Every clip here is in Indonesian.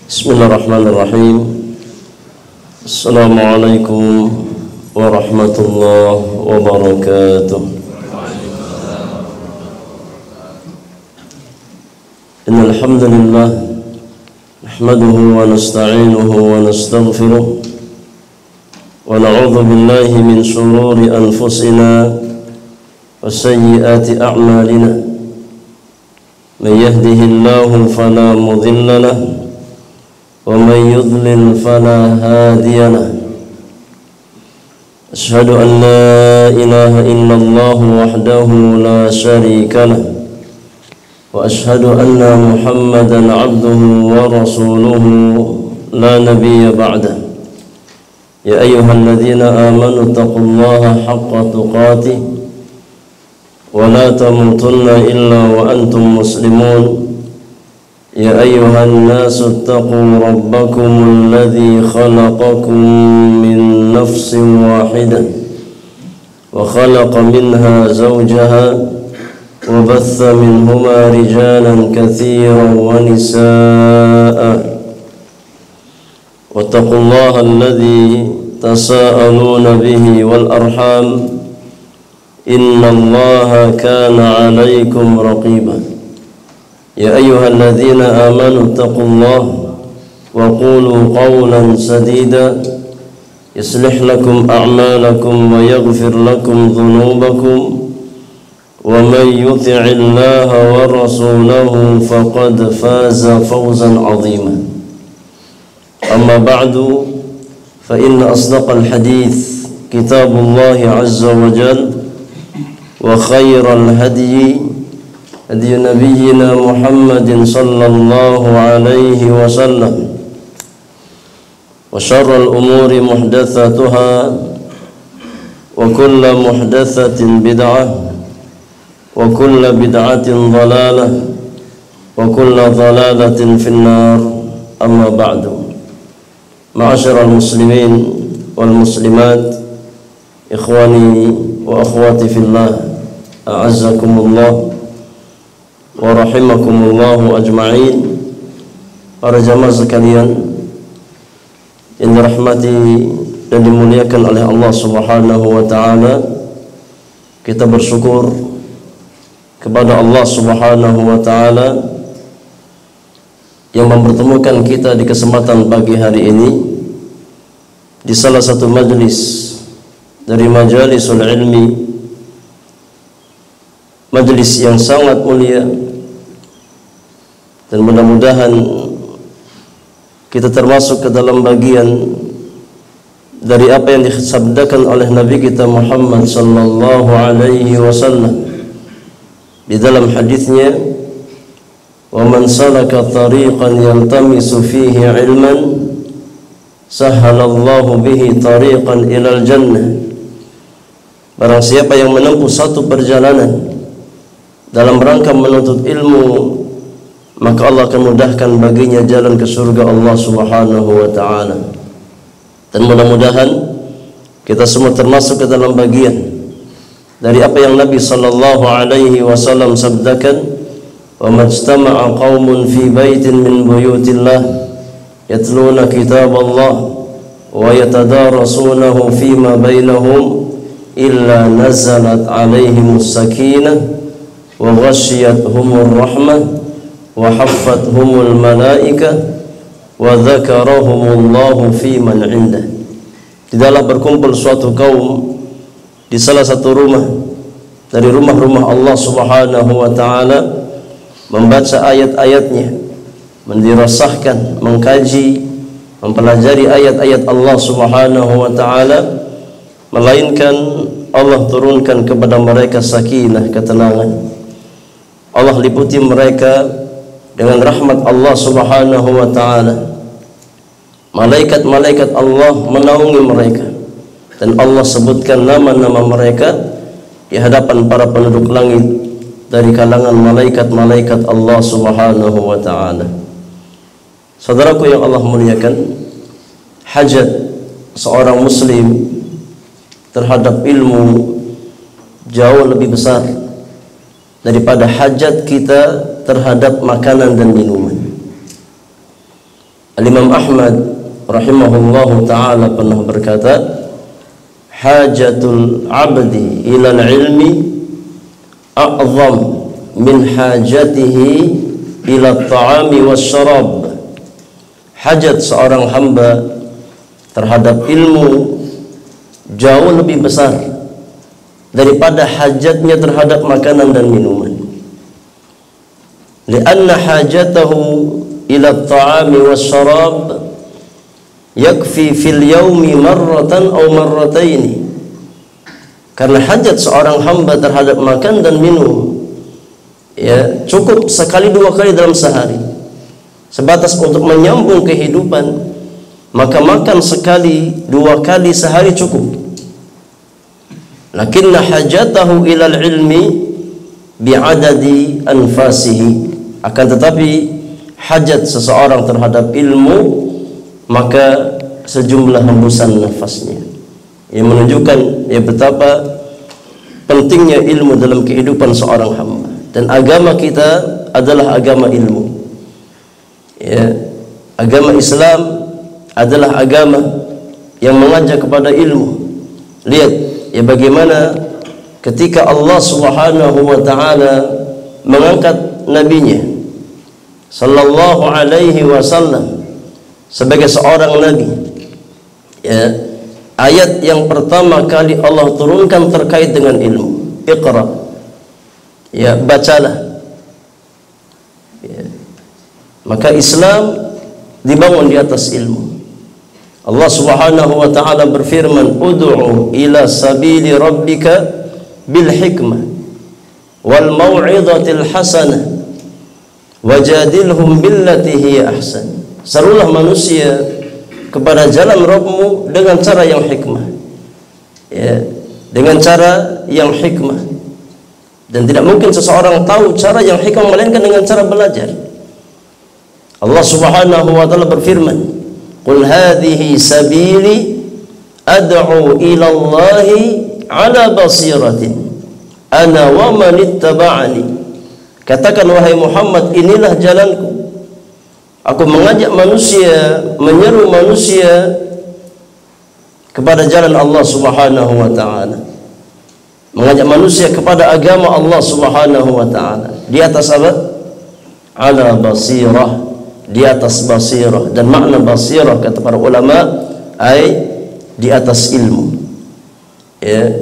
Bismillahirrahmanirrahim. Assalamualaikum warahmatullahi wabarakatuh. Innal hamdalillah nahmaduhu wa nasta'inuhu wa nastaghfiruh wa na'udzu billahi min shururi anfusina wa sayyiati a'malina. Man yahdihillahu fala mudilla lahu ومن يضلل فلا هادي له أشهد أن لا إله إلا الله وحده لا شريك له وأشهد أن محمدا عبده ورسوله لا نبي بعده يا أيها الذين آمنوا اتقوا الله حق تقاته ولا تموتن إلا وأنتم مسلمون يا أيها الناس اتقوا ربكم الذي خلقكم من نفس واحدة وخلق منها زوجها وبث منهما رجالا كثيرا ونساء واتقوا الله الذي تساءلون به والأرحام إن الله كان عليكم رقيبا يا أيها الذين آمنوا اتقوا الله وقولوا قولا سديدا يصلح لكم أعمالكم ويغفر لكم ذنوبكم ومن يطع الله ورسوله فقد فاز فوزا عظيما أما بعد فإن أصدق الحديث كتاب الله عز وجل وخير الهدي هدي نبينا محمد صلى الله عليه وسلم وشر الأمور محدثاتها وكل محدثة بدعة وكل بدعة ضلالة وكل ضلالة في النار أما بعد معاشر المسلمين والمسلمات إخواني وأخواتي في الله أعزكم الله wa rahimakumullahu ajma'in. Para jamaah sekalian yang dirahmati dan dimuliakan oleh Allah Subhanahu wa taala, kita bersyukur kepada Allah Subhanahu wa taala yang mempertemukan kita di kesempatan pagi hari ini di salah satu majelis dari majalisul ilmi, majelis yang sangat mulia, dan mudah-mudahan kita termasuk ke dalam bagian dari apa yang disabdakan oleh Nabi kita Muhammad sallallahu alaihi wasallam di dalam hadisnya, wa man salaka tariqan yaltamisu fihi ilman sahhalallahu bihi tariqan ilal jannah. Barang siapa yang menempuh satu perjalanan dalam rangka menuntut ilmu, maka Allah akan mudahkan baginya jalan ke surga Allah Subhanahu wa taala. Dan mudah-mudahan kita semua termasuk ke dalam bagian dari apa yang Nabi sallallahu alaihi wasallam sabdakan, wa majtama'a qaumun fi baitin min buyutillah yatluna kitaballah wa yatadarasunahu fima bainahum illa nazalat alaihimus sakinah wa ghasyiyatuhumur rahmah wa haffathumul malaika wa dzakarahumullahu fi man indah. Tidaklah berkumpul suatu kaum di salah satu rumah dari rumah-rumah Allah Subhanahu wa taala, membaca ayat-ayatnya, mendirasahkan, mengkaji, mempelajari ayat-ayat Allah Subhanahu wa taala, melainkan Allah turunkan kepada mereka sakinah, ketenangan. Allah liputi mereka dengan rahmat Allah Subhanahu wa taala. Malaikat-malaikat Allah menaungi mereka, dan Allah sebutkan nama-nama mereka di hadapan para penduduk langit dari kalangan malaikat-malaikat Allah Subhanahu wa taala. Saudaraku yang Allah muliakan, hajat seorang muslim terhadap ilmu jauh lebih besar daripada hajat kita terhadap makanan dan minuman. Al-Imam Ahmad rahimahullahu ta'ala pernah berkata, hajatul abdi ilal ilmi a'zam min hajatihi ila ta'ami wasyarab. Hajat seorang hamba terhadap ilmu jauh lebih besar daripada hajatnya terhadap makanan dan minuman. Lianna hajatahu ila ta'ami wasyarab yakfi fil yaumi marratan aw marrataini. Karena hajat seorang hamba terhadap makan dan minum ya cukup sekali dua kali dalam sehari, sebatas untuk menyambung kehidupan, maka makan sekali dua kali sehari cukup. Lakinna hajatahu ilal ilmi bi'adadi anfasihi. Akan tetapi hajat seseorang terhadap ilmu maka sejumlah hembusan nafasnya, yang menunjukkan ya betapa pentingnya ilmu dalam kehidupan seorang hamba. Dan agama kita adalah agama ilmu ya. Agama Islam adalah agama yang mengajak kepada ilmu. Lihat ya bagaimana ketika Allah Subhanahu wa ta'ala mengangkat nabinya sallallahu alaihi wasallam sebagai seorang nabi ya, ayat yang pertama kali Allah turunkan terkait dengan ilmu, Iqra, ya bacalah ya. Maka Islam dibangun di atas ilmu. Allah Subhanahu wa ta'ala berfirman, ud'u ila sabili rabbika bil hikmah wal mau'izatil hasanah wajadilhum billati hiya ahsan. Serulah manusia kepada jalan Rabbmu dengan cara yang hikmah ya, dengan cara yang hikmah. Dan tidak mungkin seseorang tahu cara yang hikmah melainkan dengan cara belajar. Allah Subhanahu wa ta'ala berfirman, qul hadhihi sabili ad'u ila Allahi ala basiratin ana wa man ittaba'ani. Katakan wahai Muhammad, inilah jalanku, aku mengajak manusia, menyeru manusia kepada jalan Allah Subhanahu wa ta'ala, mengajak manusia kepada agama Allah Subhanahu wa ta'ala di atas apa? Ala basirah, di atas basirah. Dan makna basirah kata para ulama ay di atas ilmu ya.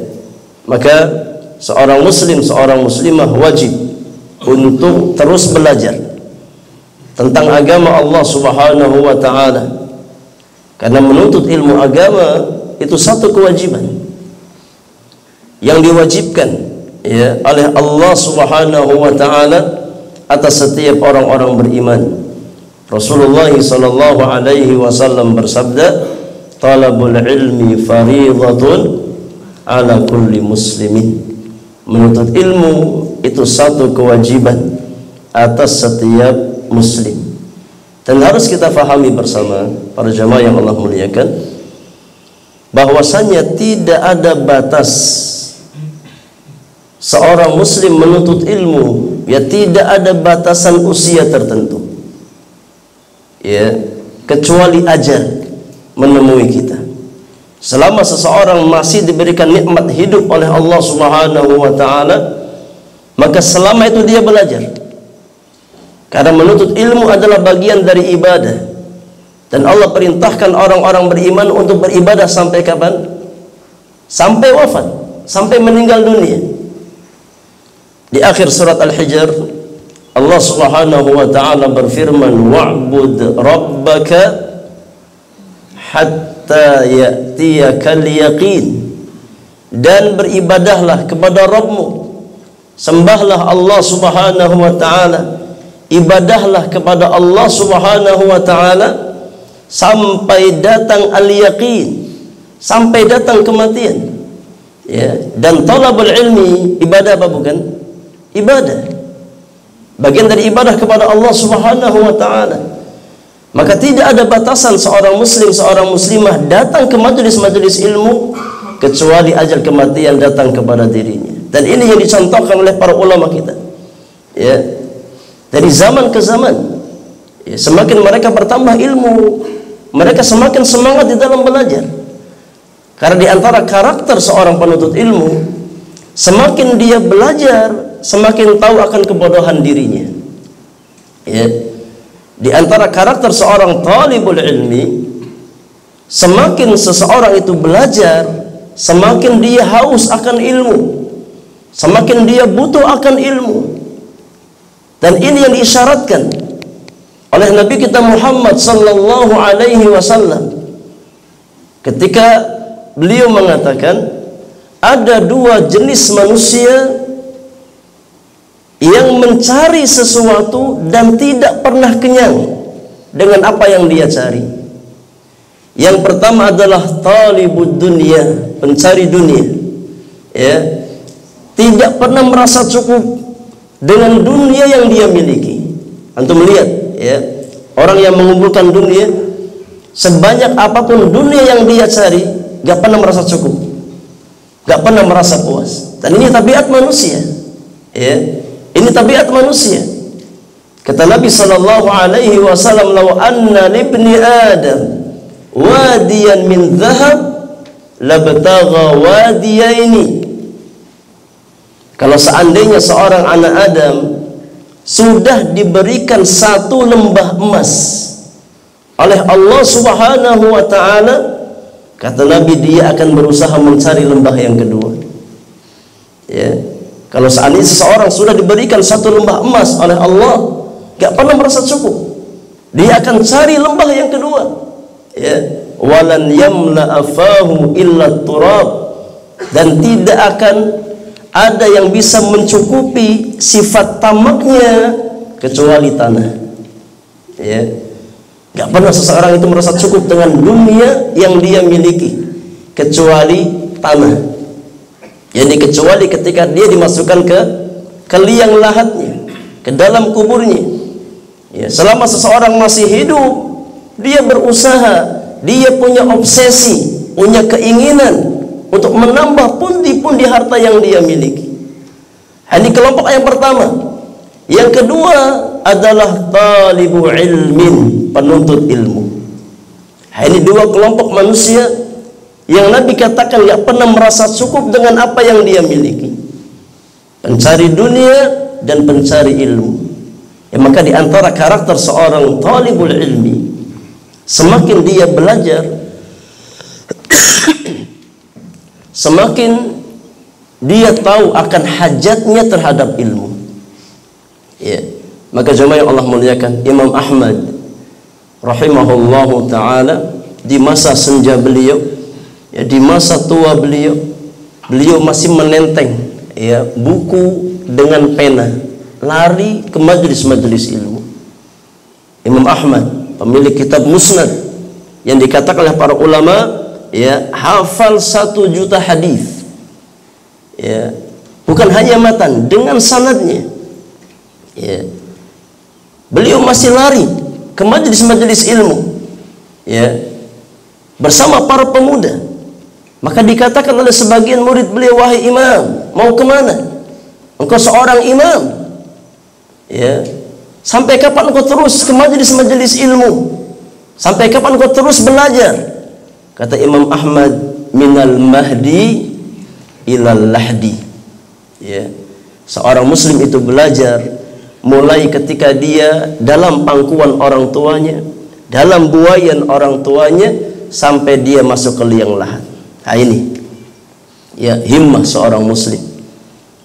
Maka seorang muslim, seorang muslimah wajib untuk terus belajar tentang agama Allah Subhanahu wa ta'ala, karena menuntut ilmu agama itu satu kewajiban yang diwajibkan ya oleh Allah Subhanahu wa ta'ala atas setiap orang-orang beriman. Rasulullah sallallahu alaihi wasallam bersabda, talabul ilmi fariidatun ala kulli muslimin. Menuntut ilmu itu satu kewajiban atas setiap muslim. Dan harus kita fahami bersama para jamaah yang Allah muliakan, bahwasanya tidak ada batas seorang muslim menuntut ilmu ya, tidak ada batasan usia tertentu ya, kecuali ajal menemui kita. Selama seseorang masih diberikan nikmat hidup oleh Allah Subhanahu wa ta'ala, maka selama itu dia belajar. Karena menuntut ilmu adalah bagian dari ibadah. Dan Allah perintahkan orang-orang beriman untuk beribadah sampai kapan? Sampai wafat, sampai meninggal dunia. Di akhir surat Al-Hijr, Allah Subhanahu wa ta'ala berfirman, wa'bud rabbaka hatta ya'tiyakal yaqin. Dan beribadahlah kepada Rabbmu, sembahlah Allah Subhanahu wa ta'ala, ibadahlah kepada Allah Subhanahu wa ta'ala sampai datang al-yaqin, sampai datang kematian ya. Dan talabul ilmi ibadah apa bukan? Ibadah, bagian dari ibadah kepada Allah Subhanahu wa ta'ala. Maka tidak ada batasan seorang muslim, seorang muslimah datang ke majelis-majelis ilmu kecuali ajal kematian datang kepada dirinya. Dan ini yang dicontohkan oleh para ulama kita ya, dari zaman ke zaman Ya, semakin mereka bertambah ilmu, mereka semakin semangat di dalam belajar. Karena di antara karakter seorang penuntut ilmu, semakin dia belajar, semakin tahu akan kebodohan dirinya. Ya. Di antara karakter seorang talibul ilmi, semakin seseorang itu belajar, semakin dia haus akan ilmu, semakin dia butuh akan ilmu. Dan ini yang diisyaratkan oleh Nabi kita Muhammad sallallahu alaihi wasallam ketika beliau mengatakan ada dua jenis manusia yang mencari sesuatu dan tidak pernah kenyang dengan apa yang dia cari. Yang pertama adalah talibud dunya, pencari dunia, ya, tidak pernah merasa cukup dengan dunia yang dia miliki. Antum lihat, ya, orang yang mengumpulkan dunia, sebanyak apapun dunia yang dia cari, gak pernah merasa cukup, gak pernah merasa puas. Dan ini tabiat manusia, ya, ini tabiat manusia. Kata Nabi sallallahu alaihi wasallam, "Law anna libni Adam wadiyan min dhahab labtagha wadiyaini." Kalau seandainya seorang anak Adam sudah diberikan satu lembah emas oleh Allah Subhanahu wa ta'ala, kata Nabi, dia akan berusaha mencari lembah yang kedua. Ya. Kalau seandainya seseorang sudah diberikan satu lembah emas oleh Allah, gak pernah merasa cukup, dia akan cari lembah yang kedua. Ya. Walan yamla afahu illa turab, dan tidak akan ada yang bisa mencukupi sifat tamaknya kecuali tanah. Ya. Gak pernah seseorang itu merasa cukup dengan dunia yang dia miliki kecuali tanah. Jadi kecuali ketika dia dimasukkan ke liang lahatnya, ke dalam kuburnya. Ya, selama seseorang masih hidup, dia berusaha, dia punya obsesi, punya keinginan untuk menambah pundi-pundi harta yang dia miliki. Ini kelompok yang pertama. Yang kedua adalah talibu ilmin, penuntut ilmu. Ini dua kelompok manusia yang Nabi katakan gak pernah merasa cukup dengan apa yang dia miliki. Pencari dunia dan pencari ilmu. Ya, maka di antara karakter seorang talibul ilmi, semakin dia belajar, semakin dia tahu akan hajatnya terhadap ilmu. Ya. Maka jemaah yang Allah muliakan, Imam Ahmad rahimahullahu ta'ala, di masa senja beliau, ya, di masa tua beliau masih menenteng, ya, buku dengan pena, lari ke majelis-majelis ilmu. Imam Ahmad, pemilik kitab Musnad, yang dikatakan oleh para ulama, ya, hafal 1 juta hadis. Ya, bukan hanya matan, dengan sanadnya. Ya. Beliau masih lari ke majelis-majelis ilmu, ya, bersama para pemuda. Maka dikatakan oleh sebagian murid beliau, "Wahai imam, mau kemana? Engkau seorang imam, ya, sampai kapan engkau terus ke majelis-majelis ilmu? Sampai kapan engkau terus belajar?" Kata Imam Ahmad, "Minal mahdi ilal lahdi." Ya, seorang muslim itu belajar mulai ketika dia dalam pangkuan orang tuanya, dalam buayan orang tuanya, sampai dia masuk ke liang lahat. Nah, ini, ya, himmah seorang muslim.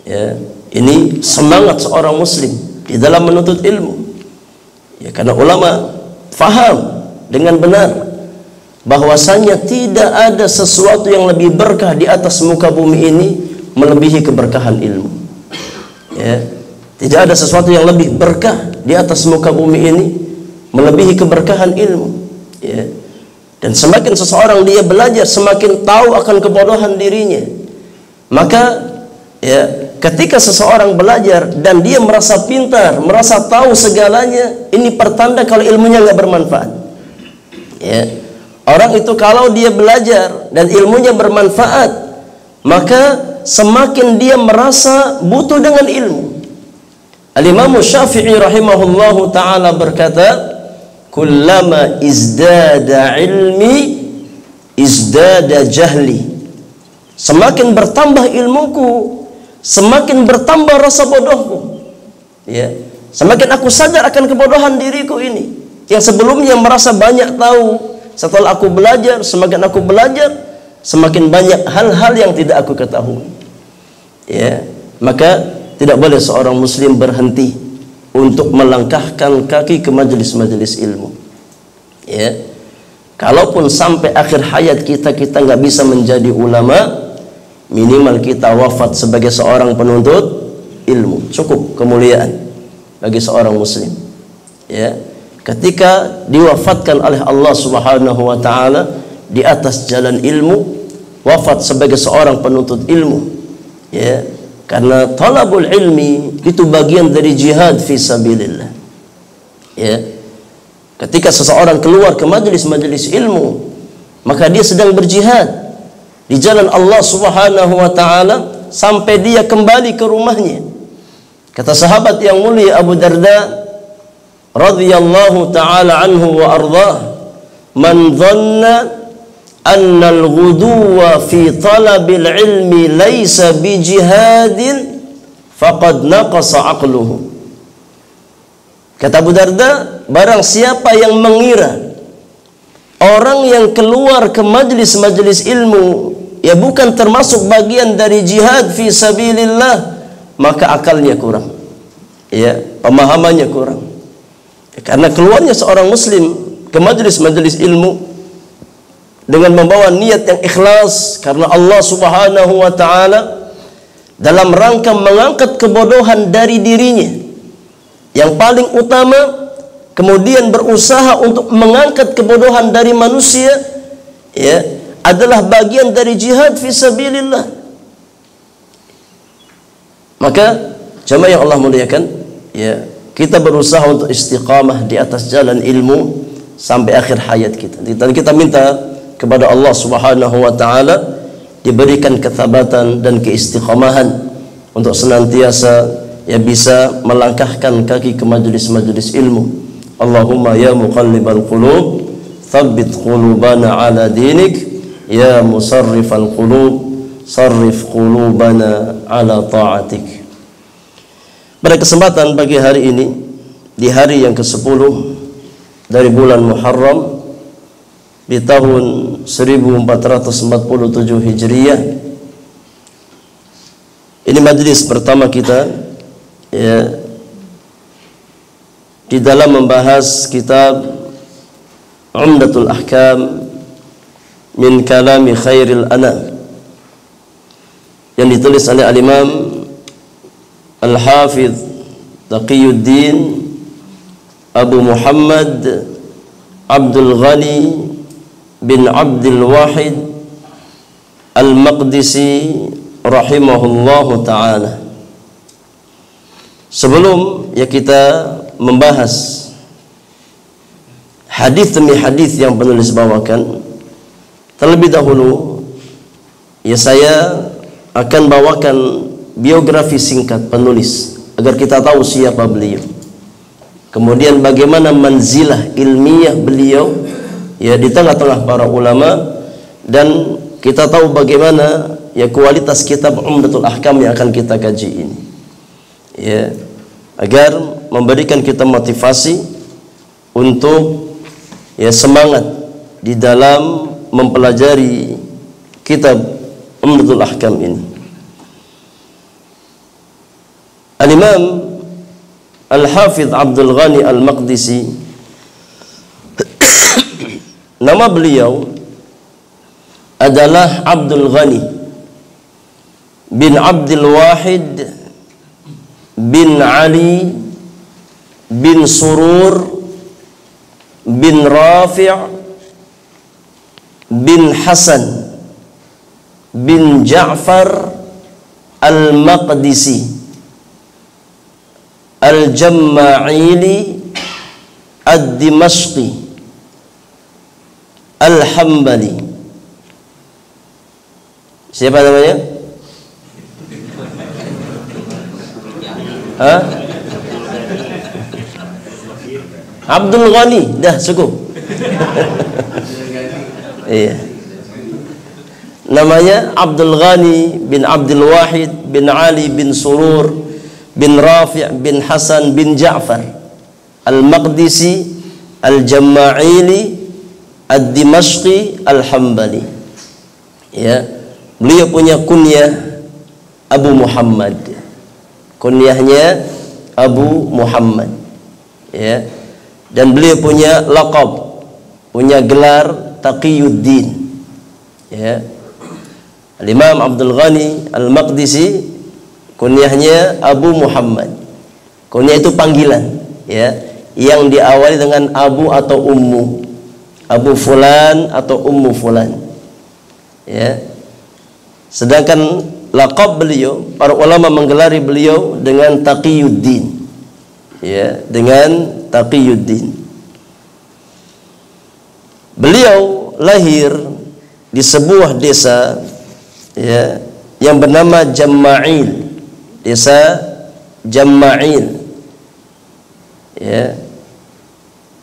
Ya, ini semangat seorang muslim di dalam menuntut ilmu. Ya, karena ulama faham dengan benar bahwasanya tidak ada sesuatu yang lebih berkah di atas muka bumi ini melebihi keberkahan ilmu. Ya, tidak ada sesuatu yang lebih berkah di atas muka bumi ini melebihi keberkahan ilmu. Ya. Dan semakin seseorang dia belajar, semakin tahu akan kebodohan dirinya. Maka, ya, ketika seseorang belajar dan dia merasa pintar, merasa tahu segalanya, ini pertanda kalau ilmunya nggak bermanfaat. Ya. Orang itu kalau dia belajar dan ilmunya bermanfaat, maka semakin dia merasa butuh dengan ilmu. Al-Imam Syafi'i rahimahullahu ta'ala berkata, kullama izdada ilmi izdada jahli. Semakin bertambah ilmuku, semakin bertambah rasa bodohku. Ya, semakin aku sadar akan kebodohan diriku ini. Yang sebelumnya merasa banyak tahu, setelah aku belajar, semakin aku belajar, semakin banyak hal-hal yang tidak aku ketahui. Ya, maka tidak boleh seorang muslim berhenti untuk melangkahkan kaki ke majelis-majelis ilmu. Ya, kalaupun sampai akhir hayat kita nggak bisa menjadi ulama, minimal kita wafat sebagai seorang penuntut ilmu, cukup kemuliaan bagi seorang muslim. Ya, ketika diwafatkan oleh Allah Subhanahu wa taala di atas jalan ilmu, wafat sebagai seorang penuntut ilmu. Ya, karena talabul ilmi itu bagian dari jihad fi sabilillah. Ya, ketika seseorang keluar ke majelis-majelis ilmu, maka dia sedang berjihad di jalan Allah Subhanahu wa taala sampai dia kembali ke rumahnya. Kata sahabat yang mulia Abu Darda radhiyallahu taala anhu wa ardhah, man dhanna anna al-ghuduwa fi talabil ilmi laysa bi jihadin faqad naqasa aqluhu. Kata Abu Darda, barang siapa yang mengira orang yang keluar ke majlis-majlis ilmu ya bukan termasuk bagian dari jihad fi sabilillah, maka akalnya kurang, ya, pemahamannya kurang. Karena keluarnya seorang muslim ke majelis-majelis ilmu dengan membawa niat yang ikhlas karena Allah Subhanahu wa taala, dalam rangka mengangkat kebodohan dari dirinya yang paling utama, kemudian berusaha untuk mengangkat kebodohan dari manusia, ya, adalah bagian dari jihad fi sabilillah. Maka jamaah yang Allah muliakan, ya, kita berusaha untuk istiqamah di atas jalan ilmu sampai akhir hayat kita. Dan kita minta kepada Allah Subhanahu wa taala diberikan kethabatan dan keistiqamahan untuk senantiasa ya bisa melangkahkan kaki ke majelis-majelis ilmu. Allahumma ya muqallibal qulub, tsabbit qulubana ala dinik, ya musarrifal qulub, sarrif qulubana ala ta'atik. Pada kesempatan pagi hari ini, di hari yang ke-10 dari bulan Muharram di tahun 1447 Hijriah, ini majlis pertama kita, ya, di dalam membahas kitab Umdatul Ahkam min kalami khairil anam yang ditulis oleh al-Imam Al-Hafidh Taqiyuddin Abu Muhammad Abdul Ghani bin Abdul Wahid Al-Maqdisi rahimahullahu ta'ala. Sebelum ya kita membahas hadis demi hadis yang penulis bawakan, terlebih dahulu ya saya akan bawakan biografi singkat penulis agar kita tahu siapa beliau, kemudian bagaimana manzilah ilmiah beliau ya di tengah-tengah para ulama, dan kita tahu bagaimana ya kualitas kitab Umdatul Ahkam yang akan kita kaji ini, ya, agar memberikan kita motivasi untuk ya semangat di dalam mempelajari kitab Umdatul Ahkam ini. Al-Imam Al-Hafidh Abdul Ghani Al-Maqdisi, nama beliau adalah Abdul Ghani bin Abdul Wahid bin Ali bin Surur bin Rafi' bin Hasan bin Ja'far Al-Maqdisi Al-Jamma'ili Ad-Dimashqi Al-Hambali. Siapa namanya? Hah? Abdul Ghani, dah cukup. Iya. Namanya Abdul Ghani bin Abdul Wahid bin Ali bin Surur bin Rafi' bin Hasan bin Ja'far Al-Maqdisi Al-Jamma'ili Ad-Dimashqi Al-Hambali. Ya, beliau punya kunyah Abu Muhammad. Kunyahnya Abu Muhammad. Ya. Dan beliau punya laqab, punya gelar Taqiyuddin. Ya. Al-Imam Abdul Ghani Al-Maqdisi kunyahnya Abu Muhammad. Kunyah itu panggilan, ya, yang diawali dengan Abu atau Ummu. Abu Fulan atau Ummu Fulan. Ya. Sedangkan laqab beliau, para ulama menggelari beliau dengan Taqiyuddin. Ya, dengan Taqiyuddin. Beliau lahir di sebuah desa, ya, yang bernama Jamma'il, desa Jamma'il, ya,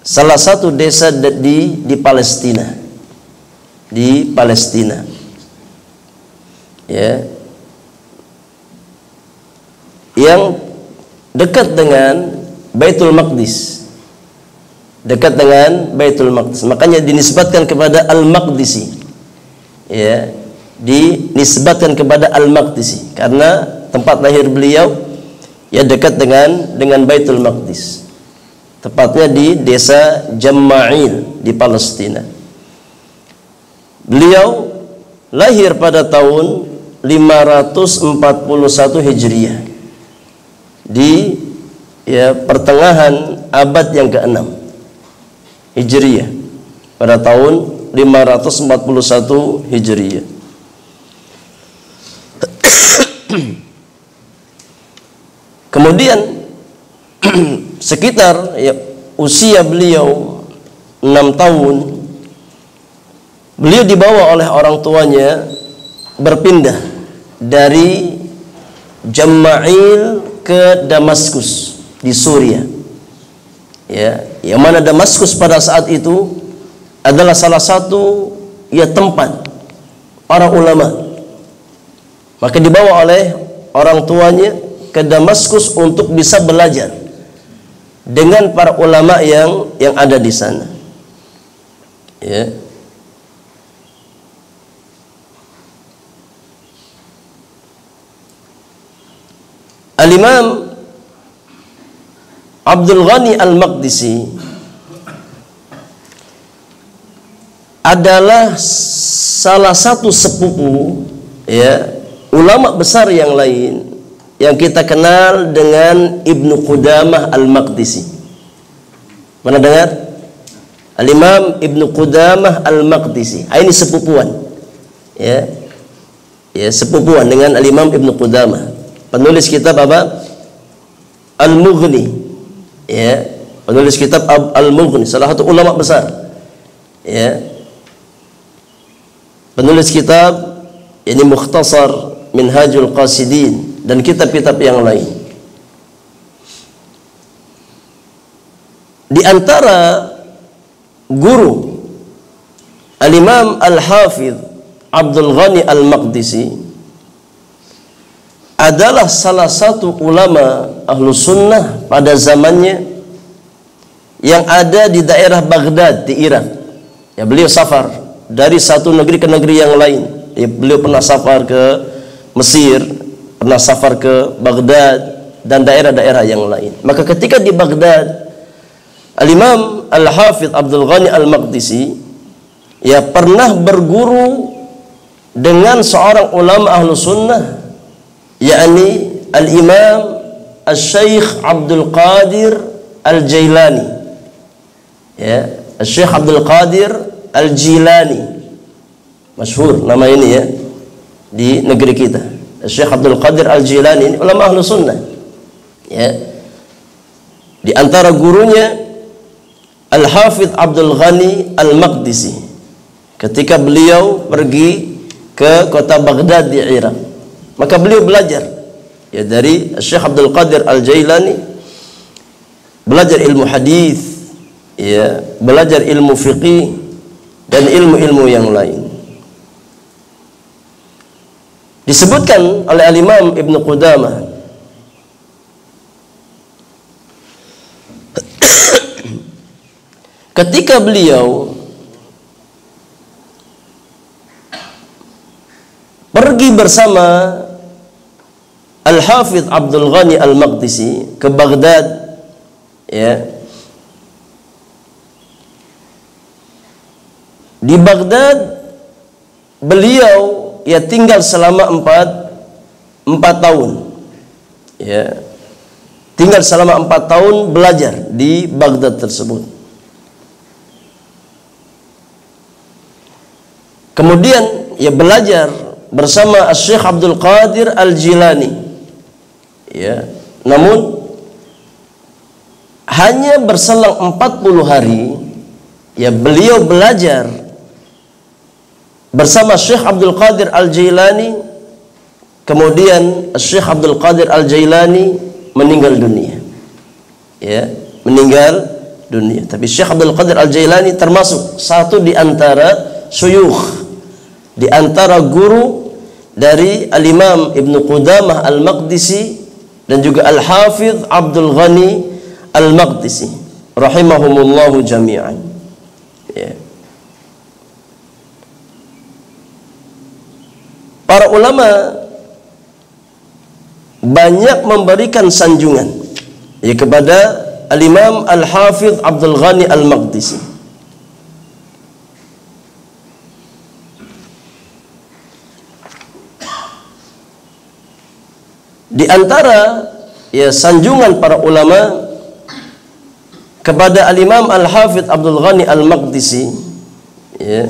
salah satu desa di Palestina, ya, yang dekat dengan Baitul Maqdis, makanya dinisbatkan kepada Al-Maqdisi, ya, dinisbatkan kepada Al-Maqdisi karena tempat lahir beliau ya dekat dengan Baitul Maqdis, tepatnya di desa Jamma'il di Palestina. Beliau lahir pada tahun 541 Hijriah di, ya, pertengahan abad yang ke-6 Hijriah, pada tahun 541 Hijriah. Kemudian sekitar, ya, usia beliau 6 tahun, beliau dibawa oleh orang tuanya berpindah dari Jamma'il ke Damaskus di Suriah. Ya, yang mana Damaskus pada saat itu adalah salah satu, ya, tempat para ulama. Maka dibawa oleh orang tuanya ke Damaskus untuk bisa belajar dengan para ulama yang ada di sana. Ya. Al-Imam Abdul Ghani Al-Maqdisi adalah salah satu sepupu, ya, ulama besar yang lain yang kita kenal dengan Ibnu Qudamah Al-Maqdisi. Mana dengar? Al-Imam Ibnu Qudamah Al-Maqdisi. Ini sepupuan. Ya. Ya, sepupuan dengan Al-Imam Ibnu Qudamah. Penulis kitab apa? Al-Mughni. Ya, penulis kitab Al-Mughni, salah satu ulama besar. Ya. Penulis kitab ini Mukhtasar Minhajul Qasidin dan kitab-kitab yang lain. Di antara guru Al-Imam Al-Hafidh Abdul Ghani Al-Maqdisi adalah salah satu ulama ahlu sunnah pada zamannya yang ada di daerah Baghdad di Irak. Ya, beliau safar dari satu negeri ke negeri yang lain. Ya, beliau pernah safar ke Mesir, pernah safar ke Baghdad dan daerah-daerah yang lain. Maka ketika di Baghdad, Al-Imam Al-Hafidh Abdul Ghani Al-Maqdisi, ya, pernah berguru dengan seorang ulama ahlu sunnah, yakni Al-Imam Al-Syeikh Abdul Qadir Al-Jailani. Ya, Al-Syeikh Abdul Qadir Al-Jilani, masyhur nama ini, ya, di negeri kita. Al-Syeikh Abdul Qadir Al-Jilani ini ulama ahlu sunnah. Ya. Di antara gurunya Al-Hafidh Abdul Ghani Al-Maqdisi ketika beliau pergi ke kota Baghdad di Irak. Maka beliau belajar, ya, dari Syekh Abdul Qadir Al-Jailani, belajar ilmu hadis, ya, belajar ilmu fiqih dan ilmu-ilmu yang lain. Disebutkan oleh Al-Imam Ibn Qudamah ketika beliau pergi bersama Al-Hafidh Abdul Ghani Al-Maqdisi ke Baghdad, ya. Di Baghdad beliau ya tinggal selama 4 tahun, ya, tinggal selama 4 tahun belajar di Baghdad tersebut. Kemudian ya belajar bersama Syekh Abdul Qadir Al-Jilani, ya. Namun hanya berselang 40 hari ya beliau belajar bersama Syekh Abdul Qadir Al-Jailani. Kemudian Syekh Abdul Qadir Al-Jailani meninggal dunia, ya, meninggal dunia. Tapi Syekh Abdul Qadir Al-Jailani termasuk satu di antara syuyukh, di antara guru dari Al-Imam Ibn Qudamah Al-Maqdisi dan juga Al-Hafidh Abdul Ghani Al-Maqdisi rahimahumullahu jami'an, ya. Para ulama banyak memberikan sanjungan ya kepada Al-Imam Al-Hafidh Abdul Ghani Al-Maqdisi. Di antara ya sanjungan para ulama kepada Al-Imam Al-Hafidh Abdul Ghani Al-Maqdisi, ya,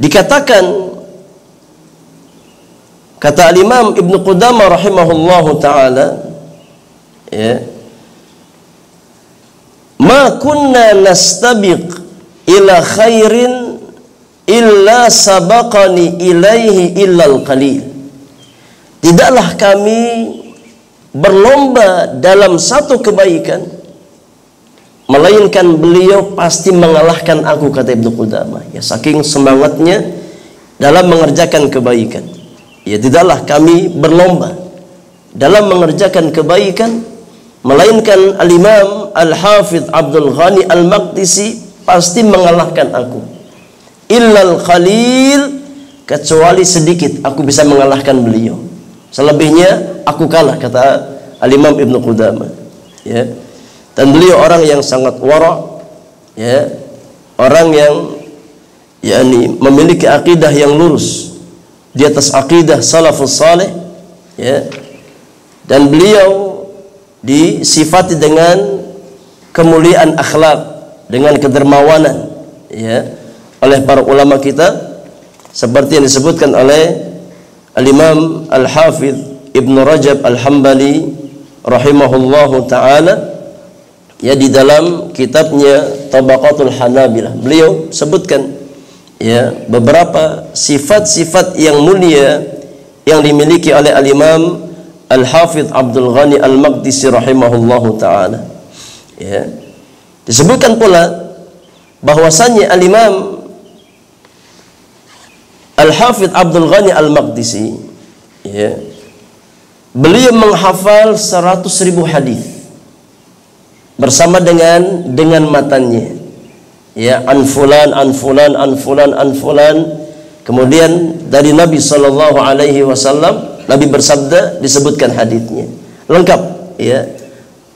dikatakan, kata Al-Imam Ibn Qudamah rahimahullahu ta'ala, ya, ma kunna nastabiq ila khairin illa sabaqani ilaihi illal qalil. Tidaklah kami berlomba dalam satu kebaikan melainkan beliau pasti mengalahkan aku, kata Ibnu Qudamah. Ya, saking semangatnya dalam mengerjakan kebaikan. Ya, tidaklah kami berlomba dalam mengerjakan kebaikan melainkan Al-Imam Al-Hafidh Abdul Ghani Al-Maqdisi pasti mengalahkan aku. Illal qalil, kecuali sedikit aku bisa mengalahkan beliau. Selebihnya aku kalah, kata Al-Imam Ibn Qudamah, ya. Dan beliau orang yang sangat wara', ya, orang yang yakni memiliki akidah yang lurus di atas akidah salafus saleh, ya. Dan beliau disifati dengan kemuliaan akhlak, dengan kedermawanan, ya, oleh para ulama kita seperti yang disebutkan oleh Al-Imam Al-Hafidh Ibn Rajab Al-Hambali rahimahullahu ta'ala, ya, di dalam kitabnya Tabaqatul Hanabilah. Beliau sebutkan, ya, beberapa sifat-sifat yang mulia yang dimiliki oleh Al-Imam Al-Hafidh Abdul Ghani Al-Maqdisi rahimahullahu ta'ala, ya. Disebutkan pula bahwasannya Al-Imam Al-Hafidh Abdul Ghani Al-Maqdisi, ya, beliau menghafal 100.000 hadis bersama dengan matannya, ya, an fulan an fulan an fulan an fulan. Kemudian dari Nabi sallallahu alaihi wasallam, Nabi bersabda, disebutkan hadisnya lengkap, ya,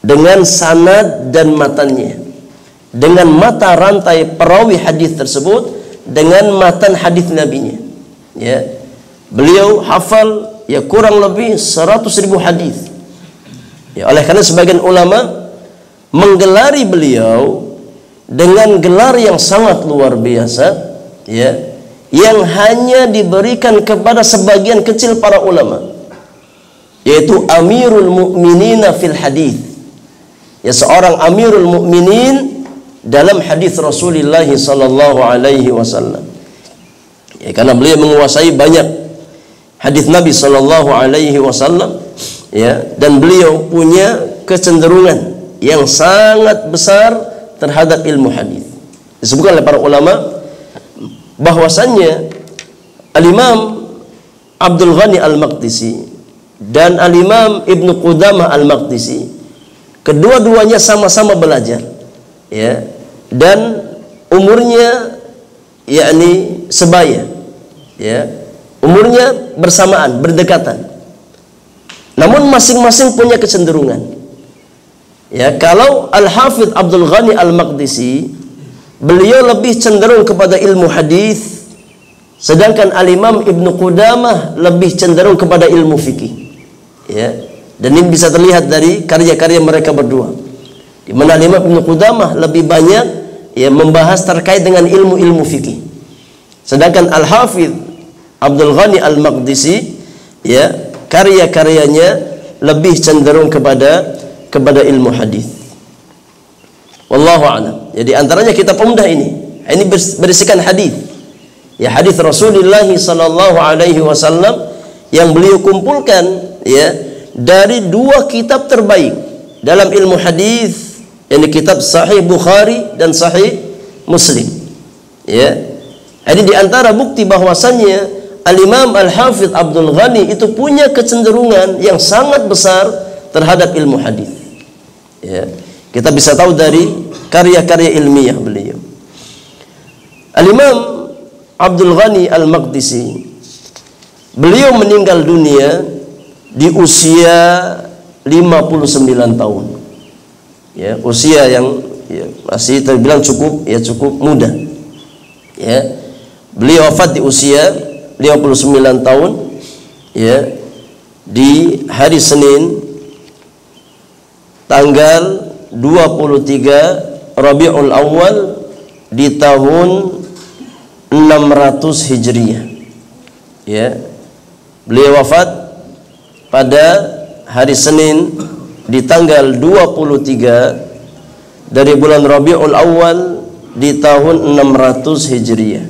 dengan sanad dan matannya, dengan mata rantai perawi hadis tersebut, dengan matan hadis nabinya, ya. Beliau hafal ya kurang lebih 100.000 hadis, ya. Oleh karena sebagian ulama menggelari beliau dengan gelar yang sangat luar biasa, ya, yang hanya diberikan kepada sebagian kecil para ulama, yaitu Amirul Mukminina fil Hadis, ya, seorang Amirul Mukminin dalam hadis Rasulullah sallallahu alaihi wasallam, ya, karena beliau menguasai banyak hadis Nabi sallallahu alaihi wasallam, ya, dan beliau punya kecenderungan, yang sangat besar terhadap ilmu hadis. Disebutkan oleh para ulama bahwasannya Al-Imam Abdul Ghani Al-Maqdisi dan Al-Imam Ibnu Qudamah Al-Maqdisi, kedua-duanya sama-sama belajar, ya, dan umurnya yakni sebaya, ya, umurnya bersamaan, berdekatan. Namun masing-masing punya kecenderungan. Ya, kalau Al-Hafidh Abdul Ghani Al-Maqdisi, beliau lebih cenderung kepada ilmu hadis, sedangkan Al-Imam Ibnu Qudamah lebih cenderung kepada ilmu fikih. Ya, dan ini bisa terlihat dari karya-karya mereka berdua. Di mana Al-Imam Ibnu Qudamah lebih banyak ya membahas terkait dengan ilmu-ilmu fikih. Sedangkan Al-Hafidh Abdul Ghani Al-Maqdisi, ya, karya-karyanya lebih cenderung kepada ilmu hadis. Wallahu a'lam. Jadi antaranya kitab Umdah ini berisikan hadis. Ya, hadis Rasulullah sallallahu alaihi wasallam yang beliau kumpulkan, ya, dari dua kitab terbaik dalam ilmu hadis, yakni kitab Sahih Bukhari dan Sahih Muslim. Ya. Ini di antara bukti bahwasannya Al-Imam Al-Hafidh Abdul Ghani itu punya kecenderungan yang sangat besar terhadap ilmu hadis. Ya. Kita bisa tahu dari karya-karya ilmiah beliau. Al-Imam Abdul Ghani Al-Maqdisi, beliau meninggal dunia di usia 59 tahun. Ya, usia yang ya, masih terbilang cukup muda. Ya. Beliau wafat di usia 59 tahun, ya, di hari Senin tanggal 23 Rabiul Awal di tahun 600 Hijriah. Ya. Beliau wafat pada hari Senin di tanggal 23 dari bulan Rabiul Awal di tahun 600 Hijriah.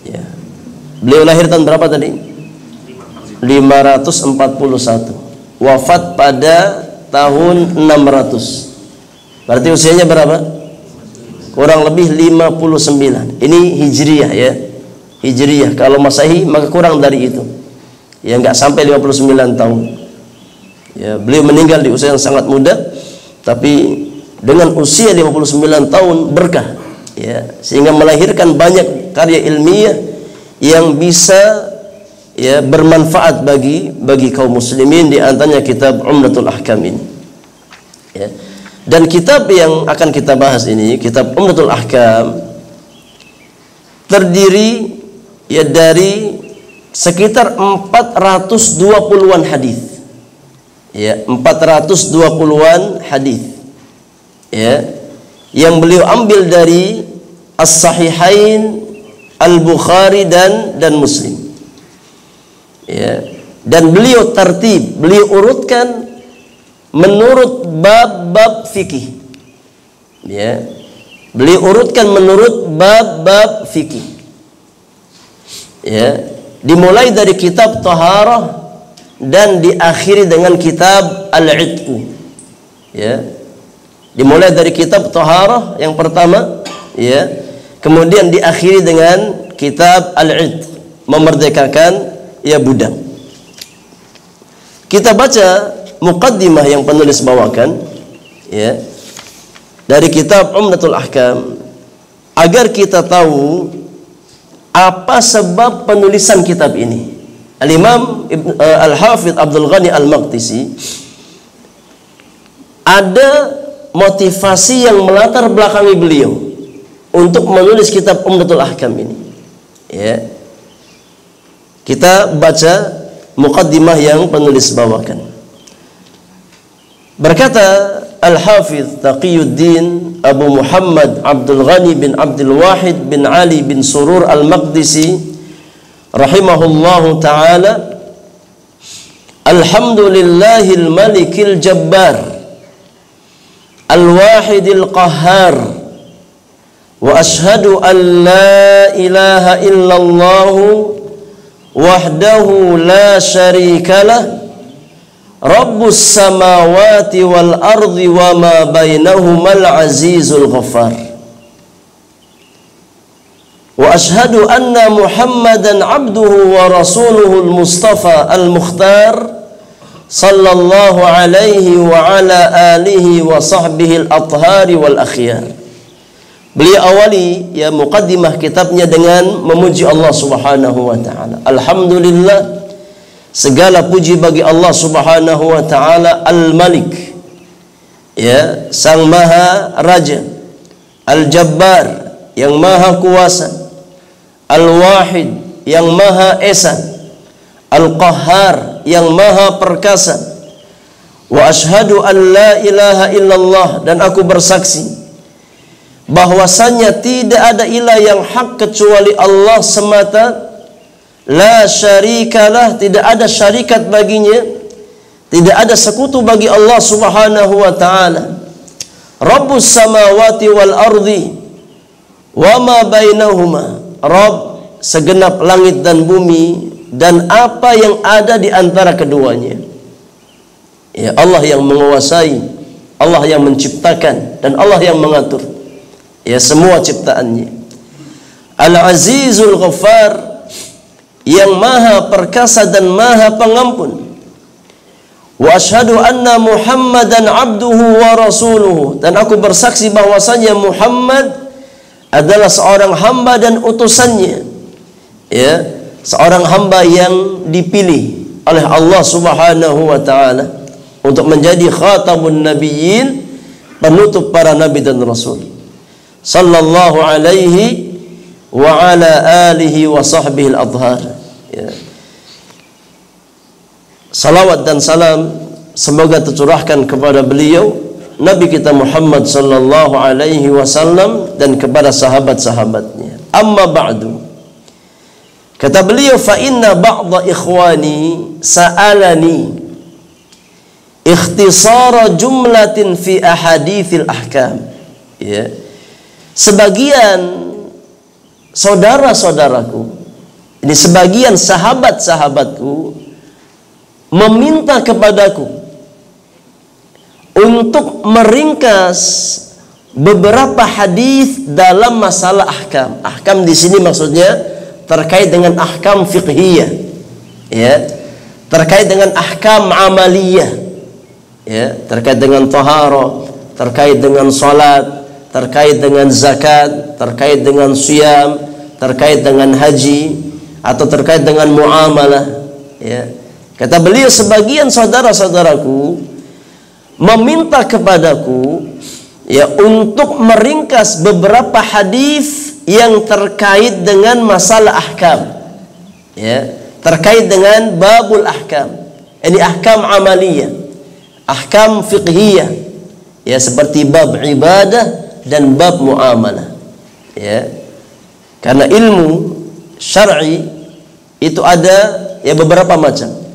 Ya. Beliau lahir tahun berapa tadi? 541. Wafat pada tahun 600. Berarti usianya berapa? Kurang lebih 59. Ini Hijriah, ya. Hijriah. Kalau Masehi maka kurang dari itu. Ya, enggak sampai 59 tahun. Ya, beliau meninggal di usia yang sangat muda, tapi dengan usia 59 tahun berkah, ya, sehingga melahirkan banyak karya ilmiah yang bisa, ya, bermanfaat bagi kaum muslimin, di antaranya kitab Umdatul Ahkam ini. Ya. Dan kitab yang akan kita bahas ini, kitab Umdatul Ahkam, terdiri, ya, dari sekitar 420-an hadis. Ya, 420-an hadis. Ya, yang beliau ambil dari As-Sahihain, Al-Bukhari dan Muslim. Ya, dan beliau beliau urutkan menurut bab-bab fikih. Ya, beliau urutkan menurut bab-bab fikih. Ya, dimulai dari kitab Taharah dan diakhiri dengan kitab Al-Idqu. Ya, dimulai dari kitab Taharah yang pertama, ya, kemudian diakhiri dengan kitab Al-Idq, memerdekakan, ya, budak. Kita baca muqaddimah yang penulis bawakan, ya, dari kitab Umdatul Ahkam, agar kita tahu apa sebab penulisan kitab ini. Al-Imam Al-Hafidh Abdul Ghani Al-Maqdisi ada motivasi yang melatar belakangi beliau untuk menulis kitab Umdatul Ahkam ini. Ya. Kita baca muqaddimah yang penulis bawakan. Berkata Al-Hafidh Taqiyuddin Abu Muhammad Abdul Ghani bin Abdul Wahid bin Ali bin Surur Al-Maqdisi rahimahullahu ta'ala, alhamdulillahil malikil jabbar al-wahidil qahhar wa ashhadu an la ilaha illallah wahdahu la syarika lah Rabbus samawati wal ardi wa ma bainahumal azizul ghaffar. Wa ashhadu anna Muhammadan abduhu wa rasuluhul mustafa al-mukhtar sallallahu alaihi wa ala alihi wa sahbihi al-athhari wal akhyar. Beliau awali ya muqaddimah kitabnya dengan memuji Allah Subhanahu wa taala. Alhamdulillah, segala puji bagi Allah Subhanahu wa taala Al-Malik, ya, Sang Maha Raja, Al-Jabbar, yang Maha Kuasa, Al-Wahid, yang Maha Esa, Al-Qahhar, yang Maha Perkasa. Wa ashhadu an la ilaha illallah, dan aku bersaksi bahwasanya tidak ada ilah yang hak kecuali Allah semata. La syarikalah, tidak ada syarikat baginya, tidak ada sekutu bagi Allah Subhanahu wa taala. Rabbus samawati wal ardi wa ma bainahuma, Rabb segenap langit dan bumi dan apa yang ada di antara keduanya. Ya, Allah yang menguasai, Allah yang menciptakan, dan Allah yang mengatur, ya, semua ciptaannya. Al-Azizul Ghaffar, yang Maha Perkasa dan Maha Pengampun. Wa asyhadu anna Muhammadan abduhu wa rasuluhu, dan aku bersaksi bahwasanya Muhammad adalah seorang hamba dan utusannya, ya, seorang hamba yang dipilih oleh Allah Subhanahu wa taala untuk menjadi khatamun nabiyyin, penutup para nabi dan rasul. Sallallahu alaihi wa ala alihi wa sahbihi al-athhar. Ya. Salawat dan salam semoga tercurahkan kepada beliau, Nabi kita Muhammad sallallahu alaihi wasallam, dan kepada sahabat-sahabatnya. Amma ba'du. Kata beliau, fa inna ba'dha ikhwani sa'alani ikhtisara jumlatin fi ahadithil ahkam. Ya. Sebagian saudara-saudaraku, ini sebagian sahabat-sahabatku, meminta kepadaku untuk meringkas beberapa hadis dalam masalah ahkam. Ahkam di sini maksudnya terkait dengan ahkam fiqhiyah, ya, terkait dengan ahkam amaliyah, ya, terkait dengan taharah, terkait dengan salat, terkait dengan zakat, terkait dengan siyam, terkait dengan haji, atau terkait dengan muamalah, ya. Kata beliau, sebagian saudara-saudaraku meminta kepadaku, ya, untuk meringkas beberapa hadis yang terkait dengan masalah ahkam, ya, terkait dengan babul ahkam. Ini ahkam amaliyah, ahkam fiqhiyah, ya, seperti bab ibadah dan bab muamalah, ya. Karena ilmu syar'i itu ada, ya, beberapa macam.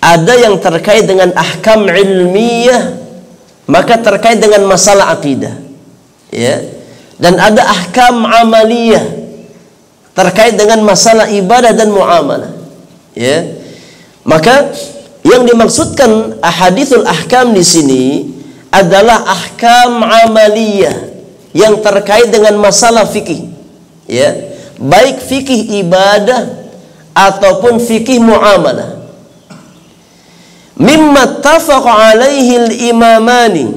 Ada yang terkait dengan ahkam ilmiyah, maka terkait dengan masalah akidah, ya. Dan ada ahkam amaliyah, terkait dengan masalah ibadah dan muamalah, ya. Maka yang dimaksudkan ahadithul ahkam di sini adalah ahkam amaliyah yang terkait dengan masalah fikih, ya, baik fikih ibadah ataupun fikih muamalah. Mimma tafaqa alaihi al-imamani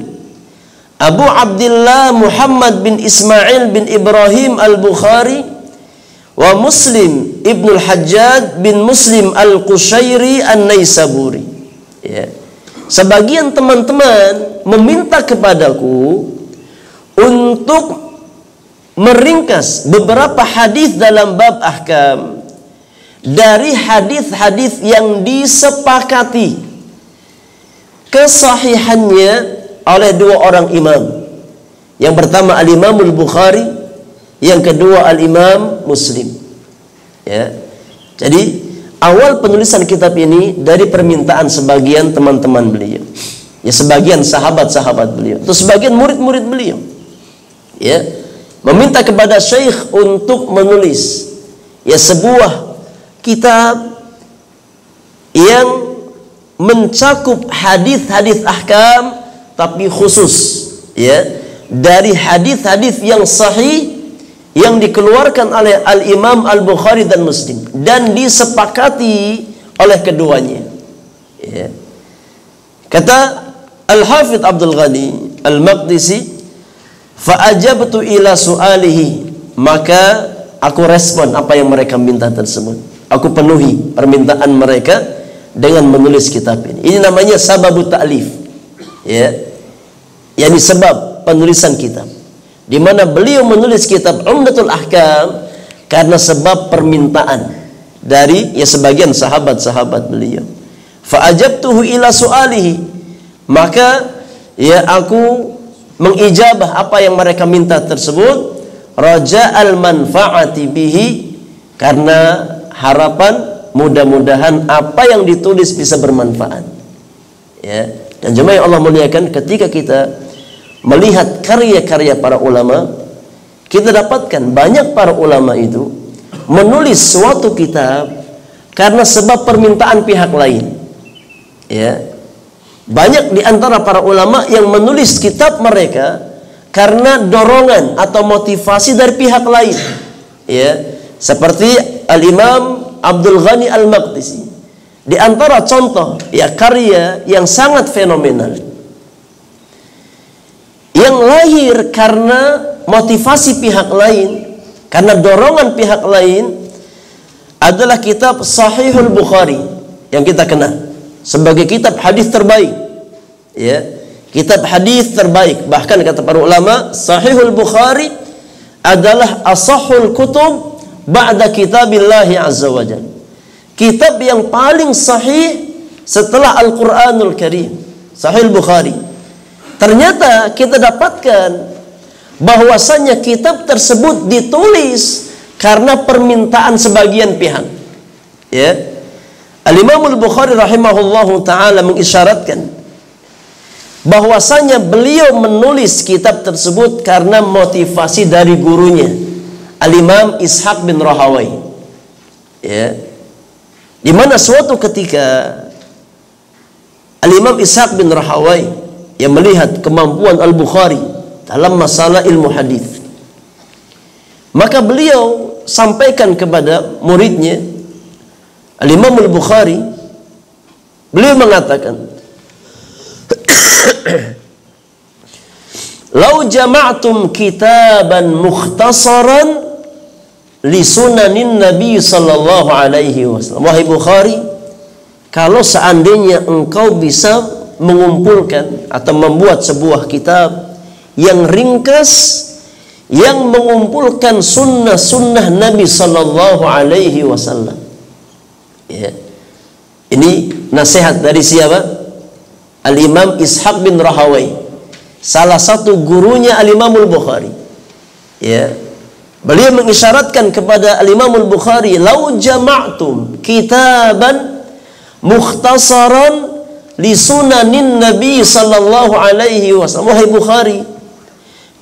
Abu Abdullah Muhammad bin Ismail bin Ibrahim al-Bukhari wa Muslim ibn al-Hajjaj bin Muslim al-Qushairi an-Naisaburi, ya. Sebagian teman-teman meminta kepadaku untuk meringkas beberapa hadis dalam bab ahkam dari hadis-hadis yang disepakati kesahihannya oleh dua orang imam. Yang pertama al-Imam al-Bukhari, yang kedua al-Imam Muslim, ya. Jadi awal penulisan kitab ini dari permintaan sebagian teman-teman beliau, ya, sebagian sahabat-sahabat beliau, atau sebagian murid-murid beliau, ya, meminta kepada Syekh untuk menulis, ya, sebuah kitab yang mencakup hadis-hadis ahkam, tapi khusus ya dari hadis-hadis yang sahih yang dikeluarkan oleh Al-Imam Al-Bukhari dan Muslim dan disepakati oleh keduanya. Ya. Kata Al-Hafidh Abdul Ghani Al-Maqdisi, fa'ajabtu ila su'alihi, maka aku respon apa yang mereka minta tersebut. Aku penuhi permintaan mereka dengan menulis kitab ini. Ini namanya sababut ta'lif. Ya. Yani sebab penulisan kitab. Di mana beliau menulis kitab Umdatul Ahkam karena sebab permintaan dari ya sebagian sahabat-sahabat beliau. Fa'ajabtuhu ila su'alihi, maka ya aku mengijabah apa yang mereka minta tersebut, raja'al manfaati bihi, karena harapan mudah-mudahan apa yang ditulis bisa bermanfaat. Ya, dan jemaah yang Allah muliakan, ketika kita melihat karya-karya para ulama, kita dapatkan banyak para ulama itu menulis suatu kitab karena sebab permintaan pihak lain. Ya, banyak di antara para ulama yang menulis kitab mereka karena dorongan atau motivasi dari pihak lain. Ya, seperti Al-Imam Abdul Ghani Al-Maqdisi. Di antara contoh ya karya yang sangat fenomenal yang lahir karena motivasi pihak lain, karena dorongan pihak lain, adalah kitab Sahihul Bukhari yang kita kenal sebagai kitab hadis terbaik. Ya, kitab hadis terbaik. Bahkan kata para ulama, Sahihul Bukhari adalah asahhul kutub ba'da kitabillahi azza wa jalla. Kitab yang paling sahih setelah Al-Qur'anul Karim, Sahih Bukhari. Ternyata kita dapatkan bahwasanya kitab tersebut ditulis karena permintaan sebagian pihak. Ya. Al-Imam Al-Bukhari rahimahullahu taala mengisyaratkan bahwasanya beliau menulis kitab tersebut karena motivasi dari gurunya, Al-Imam Ishaq bin Rahawai. Ya. Di mana suatu ketika Al-Imam Ishaq bin Rahawai yang melihat kemampuan Al-Bukhari dalam masalah ilmu hadis, maka beliau sampaikan kepada muridnya Al-Imam Al-Bukhari, beliau mengatakan, "Lau jama'tum kitaban mukhtasaran li sunanin Nabi sallallahu alaihi wasallam." Wahai Bukhari, kalau seandainya engkau bisa mengumpulkan atau membuat sebuah kitab yang ringkas yang mengumpulkan sunnah-sunnah Nabi sallallahu alaihi wasallam. Ya. Ini nasihat dari siapa? Al-Imam Ishaq bin Rahawai, salah satu gurunya Al-Imam Al-Bukhari. Ya. Beliau mengisyaratkan kepada Al-Imam Al-Bukhari, "Lau jama'tum kitaban mukhtasaran li sunanin Nabi sallallahu alaihi wasallam." Wahai Bukhari,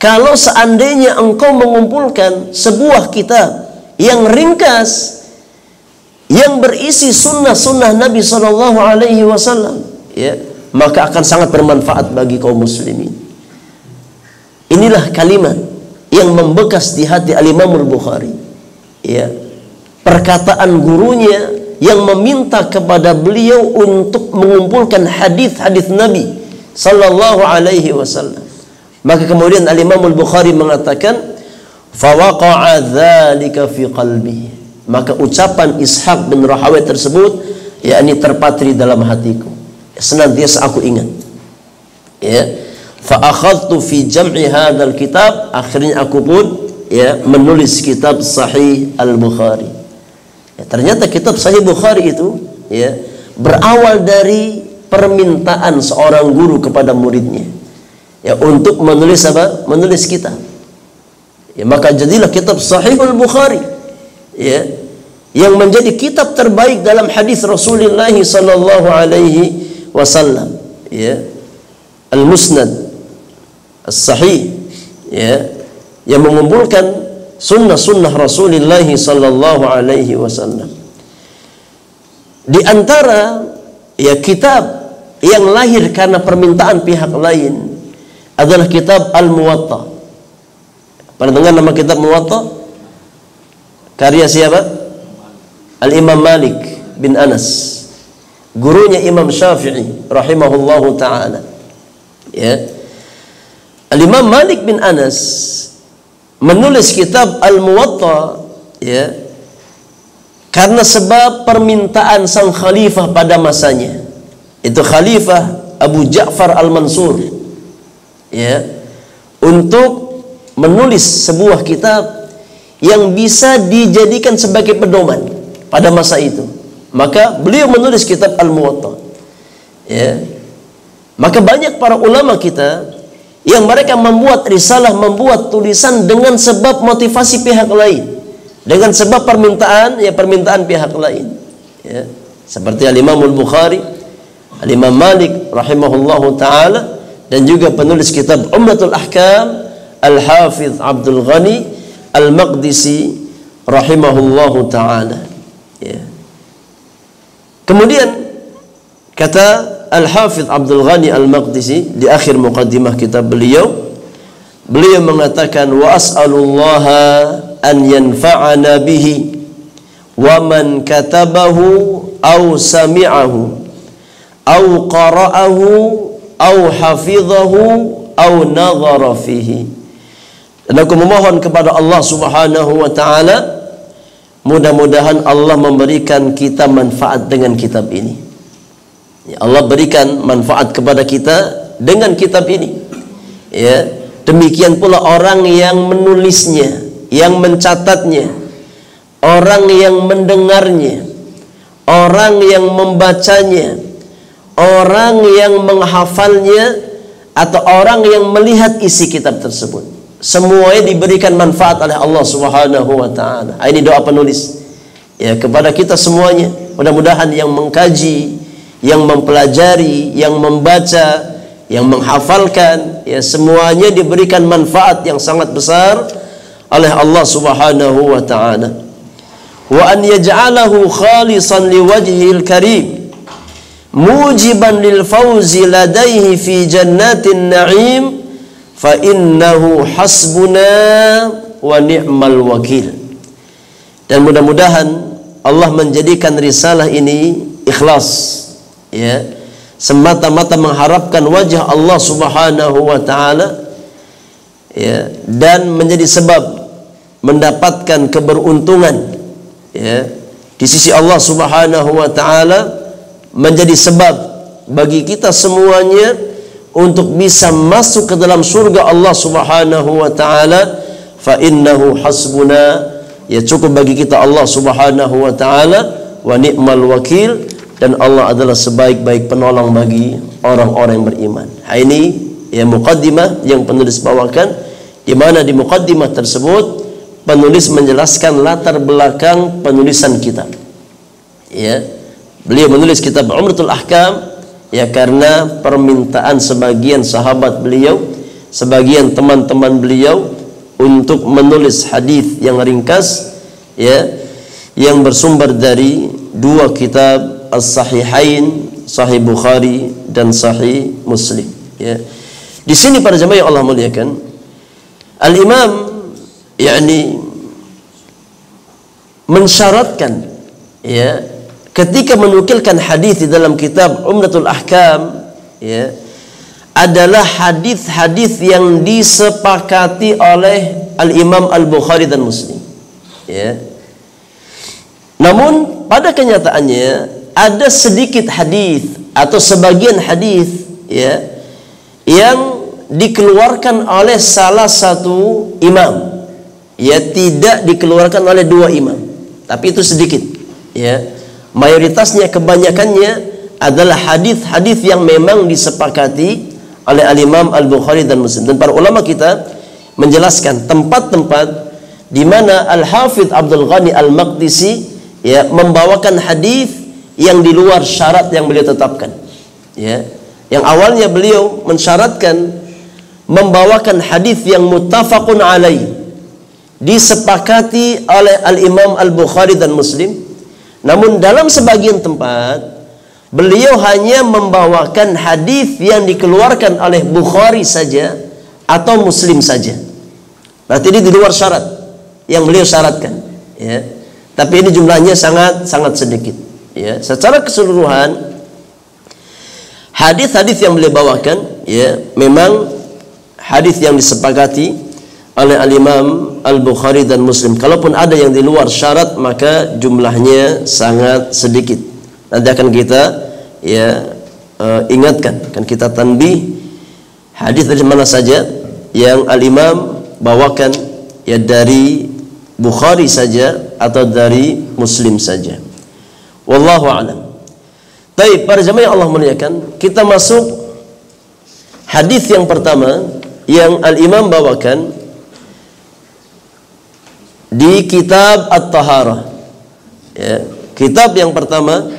kalau seandainya engkau mengumpulkan sebuah kitab yang ringkas yang berisi sunnah-sunnah Nabi sallallahu alaihi wasallam, ya, maka akan sangat bermanfaat bagi kaum muslimin. Inilah kalimat yang membekas di hati Al-Imam Al-Bukhari. Ya, perkataan gurunya yang meminta kepada beliau untuk mengumpulkan hadis-hadis Nabi sallallahu alaihi wasallam. Maka kemudian Al-Imam Al-Bukhari mengatakan, "Fawaqa'a dzalika fi qalbi." Maka ucapan Ishaq bin Rahawai tersebut yakni terpatri dalam hatiku, senantiasa aku ingat. Ya, fa akhadtu fi jam'i hadzal kitab, akhirnya aku pun ya menulis kitab Sahih Al-Bukhari. Ya, ternyata kitab Sahih Bukhari itu ya berawal dari permintaan seorang guru kepada muridnya, ya, untuk menulis apa? Menulis kitab. Ya, maka jadilah kitab Sahih Al-Bukhari, ya, yang menjadi kitab terbaik dalam hadis Rasulullah sallallahu alaihi wasallam, ya, Al-Musnad As-Sahih, ya, yang mengumpulkan sunnah-sunnah Rasulullah sallallahu alaihi wasallam. Di antara ya kitab yang lahir karena permintaan pihak lain adalah kitab Al-Muwatta. Pernah dengar nama kitab Muwatta? Karya siapa? Al-Imam Malik bin Anas, gurunya Imam Syafi'i rahimahullahu ta'ala. Ya. Al-Imam Malik bin Anas menulis kitab Al-Muwatta, ya, karena sebab permintaan sang khalifah pada masanya. Itu Khalifah Abu Ja'far Al-Mansur, ya, untuk menulis sebuah kitab yang bisa dijadikan sebagai pedoman pada masa itu. Maka beliau menulis kitab Al-Muwatta, ya. Maka banyak para ulama kita yang mereka membuat risalah, membuat tulisan dengan sebab motivasi pihak lain, dengan sebab permintaan, ya, permintaan pihak lain, ya. Seperti Al-Imam Al-Bukhari, Al-Imam Malik rahimahullahu ta'ala, dan juga penulis kitab Umdatul Ahkam Al-Hafidh Abdul Ghani Al-Maqdisi rahimahullahu ta'ala, ya. Kemudian kata Al-Hafidh Abdul Ghani Al-Maqdisi di akhir muqaddimah kitab beliau mengatakan, wa as'alullaha an yanfa'ana bihi wa man katabahu aw sami'ahu aw qara'ahu aw hafidhahu aw nadhara fihi. Dan aku memohon kepada Allah Subhanahu wa ta'ala, mudah-mudahan Allah memberikan kita manfaat dengan kitab ini. Ya, Allah berikan manfaat kepada kita dengan kitab ini. Ya, demikian pula orang yang menulisnya, yang mencatatnya, orang yang mendengarnya, orang yang membacanya, orang yang menghafalnya, atau orang yang melihat isi kitab tersebut. Semuanya diberikan manfaat oleh Allah Subhanahu wa ta'ala. Ini doa penulis, ya, kepada kita semuanya. Mudah-mudahan yang mengkaji, yang mempelajari, yang membaca, yang menghafalkan, ya, semuanya diberikan manfaat yang sangat besar oleh Allah Subhanahu wa ta'ala. Wa an yaj'alahu khalisan liwajhil karim mujiban lil fawzi ladaihi fi jannatin na'im fa innahu hasbuna wa ni'mal wakil. Dan mudah-mudahan Allah menjadikan risalah ini ikhlas, ya, semata-mata mengharapkan wajah Allah Subhanahu wa ta'ala, ya, dan menjadi sebab mendapatkan keberuntungan, ya, di sisi Allah Subhanahu wa ta'ala, menjadi sebab bagi kita semuanya untuk bisa masuk ke dalam surga Allah Subhanahu wa ta'ala. Fa innahu hasbuna, ya, cukup bagi kita Allah Subhanahu wa ta'ala, wa ni'mal wakil, dan Allah adalah sebaik-baik penolong bagi orang-orang yang beriman. Ini, ya, muqaddimah yang penulis bawakan, di mana di muqaddimah tersebut penulis menjelaskan latar belakang penulisan kitab, ya. Beliau menulis kitab Umdatul Ahkam, ya, karena permintaan sebagian sahabat beliau, sebagian teman-teman beliau untuk menulis hadis yang ringkas, ya, yang bersumber dari dua kitab As-Sahihain, Sahih Bukhari dan Sahih Muslim, ya. Di sini para jemaah yang Allah muliakan, Al-Imam, yakni, mensyaratkan, ya, ketika menukilkan hadis di dalam kitab Umdatul Ahkam, ya, adalah hadis-hadis yang disepakati oleh Al-Imam Al-Bukhari dan Muslim, ya. Namun pada kenyataannya ada sedikit hadis atau sebagian hadis, ya, yang dikeluarkan oleh salah satu imam, ya, tidak dikeluarkan oleh dua imam, tapi itu sedikit, ya. Mayoritasnya, kebanyakannya adalah hadis-hadis yang memang disepakati oleh Al-Imam Al-Bukhari dan Muslim. Dan para ulama kita menjelaskan tempat-tempat di mana Al-Hafidh Abdul Ghani Al-Maqdisi, ya, membawakan hadis yang di luar syarat yang beliau tetapkan, ya. Yang awalnya beliau mensyaratkan membawakan hadis yang muttafaqun alaih, disepakati oleh Al-Imam Al-Bukhari dan Muslim. Namun dalam sebagian tempat beliau hanya membawakan hadis yang dikeluarkan oleh Bukhari saja atau Muslim saja. Berarti ini di luar syarat yang beliau syaratkan, ya. Tapi ini jumlahnya sangat sedikit, ya. Secara keseluruhan hadis-hadis yang beliau bawakan, ya, memang hadis yang disepakati oleh Al-Imam Al-Bukhari dan Muslim. Kalaupun ada yang di luar syarat, maka jumlahnya sangat sedikit. Nanti akan kita, ya, ingatkan, akan kita tanbih hadis dari mana saja yang Al-Imam bawakan, ya, dari Bukhari saja atau dari Muslim saja. Wallahu a'lam. Baik, para jemaah yang Allah muliakan, kita masuk hadis yang pertama yang Al-Imam bawakan di kitab At-Taharah, ya. Kitab yang pertama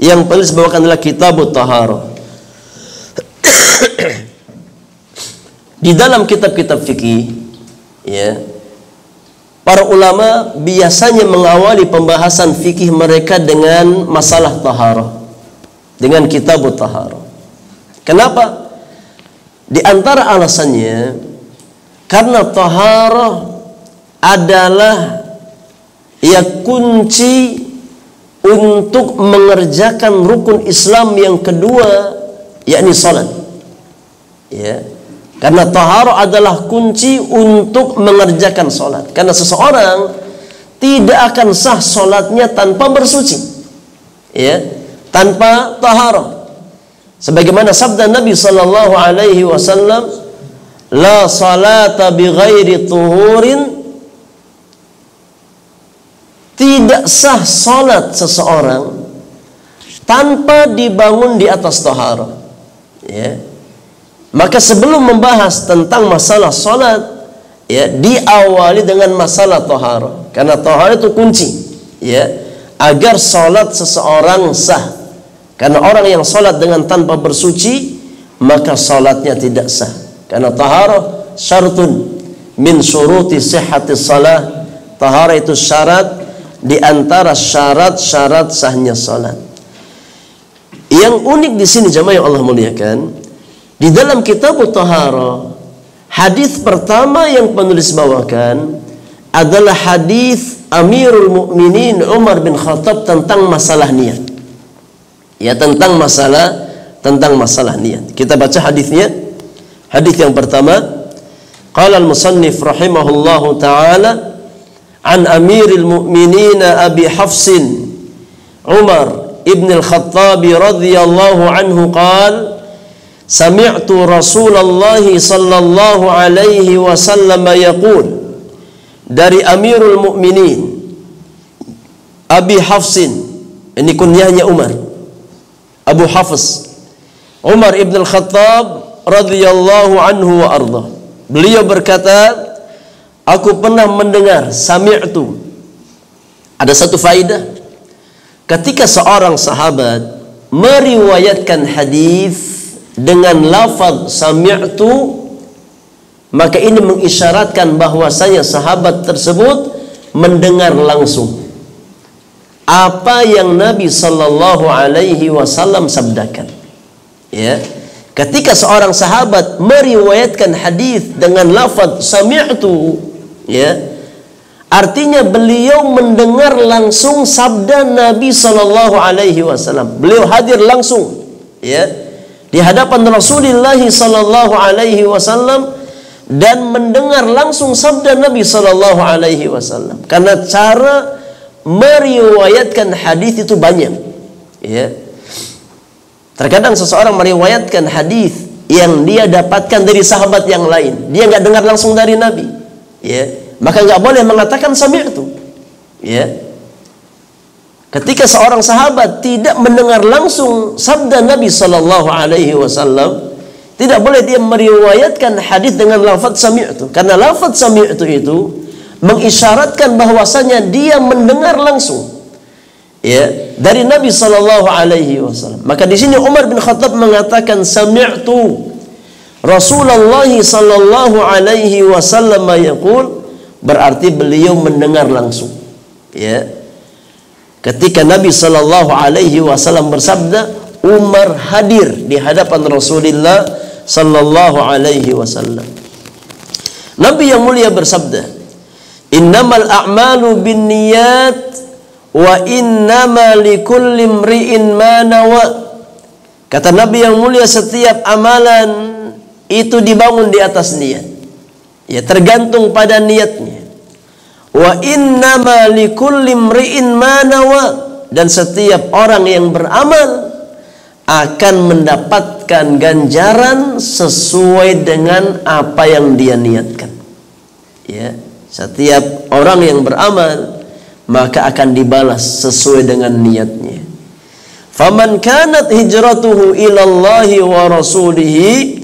yang penulis bawakan adalah Kitab At-Taharah. Di dalam kitab-kitab fikih, ya, para ulama biasanya mengawali pembahasan fikih mereka dengan masalah taharah, dengan Kitab At-Taharah. Kenapa? Di antara alasannya karena taharah adalah, ya, kunci untuk mengerjakan rukun Islam yang kedua, yakni salat, ya. Karena taharah adalah kunci untuk mengerjakan salat. Karena seseorang tidak akan sah salatnya tanpa bersuci, ya, tanpa taharah. Sebagaimana sabda Nabi sallallahu alaihi wasallam, la salata bighairi tuhurin, tidak sah salat seseorang tanpa dibangun di atas taharah, ya. Maka sebelum membahas tentang masalah salat, ya, diawali dengan masalah taharah. Karena taharah itu kunci, ya, agar salat seseorang sah. Karena orang yang salat dengan tanpa bersuci, maka salatnya tidak sah. Karena taharah syartun min syuruti sihhatis salah. Taharah itu syarat di antara syarat-syarat sahnya salat. Yang unik di sini jemaah yang Allah muliakan, di dalam Kitab At-Taharah, hadis pertama yang penulis bawakan adalah hadis Amirul Mukminin Umar bin Khattab tentang masalah niat. Ya, tentang masalah niat. Kita baca hadisnya. Hadis yang pertama, qala al-musannif rahimahullahu taala an Amiril Mukminin Abi Hafsin Umar ibn al-Khattab radhiyallahu anhu qala sami'tu Rasulullah sallallahu alaihi wasallam yaqul, dari Amirul Mukminin Abi Hafsin, ini kunyahnya Umar, Abu Hafs Umar ibn al-Khattab radhiyallahu anhu wa arda. Beliau berkata, aku pernah mendengar, sami'tu. Ada satu faidah, ketika seorang sahabat meriwayatkan hadis dengan lafaz sami'tu, maka ini mengisyaratkan bahwasanya sahabat tersebut mendengar langsung apa yang Nabi sallallahu alaihi wasallam sabdakan, ya. Ketika seorang sahabat meriwayatkan hadis dengan lafaz sami'tu, ya, artinya beliau mendengar langsung sabda Nabi sallallahu alaihi wasallam. Beliau hadir langsung, ya, di hadapan Rasulullah sallallahu alaihi wasallam dan mendengar langsung sabda Nabi sallallahu alaihi wasallam. Karena cara meriwayatkan hadis itu banyak, ya. Terkadang seseorang meriwayatkan hadis yang dia dapatkan dari sahabat yang lain, dia nggak dengar langsung dari Nabi, ya, maka nggak boleh mengatakan sami'tu, ya. Ketika seorang sahabat tidak mendengar langsung sabda Nabi sallallahu alaihi wasallam, tidak boleh dia meriwayatkan hadis dengan lafaz sami'tu, karena lafaz sami'tu itu mengisyaratkan bahwasanya dia mendengar langsung, ya, dari Nabi sallallahu alaihi wasallam. Maka di sini Umar bin Khattab mengatakan sami'tu Rasulullah sallallahu alaihi wasallam yaqul, berarti beliau mendengar langsung, ya. ketika Nabi sallallahu alaihi wasallam bersabda, Umar hadir di hadapan Rasulullah sallallahu alaihi wasallam. Nabi yang mulia bersabda, "Innamal a'malu binniyat wa innama likulli imri'in ma nawa." Kata Nabi yang mulia, setiap amalan itu dibangun di atas niat. Ya, tergantung pada niatnya. Wa innama likulli imri'in ma nawa, dan setiap orang yang beramal akan mendapatkan ganjaran sesuai dengan apa yang dia niatkan. Ya, setiap orang yang beramal maka akan dibalas sesuai dengan niatnya. Faman kanat hijratuhu ilallahi wa rasulihi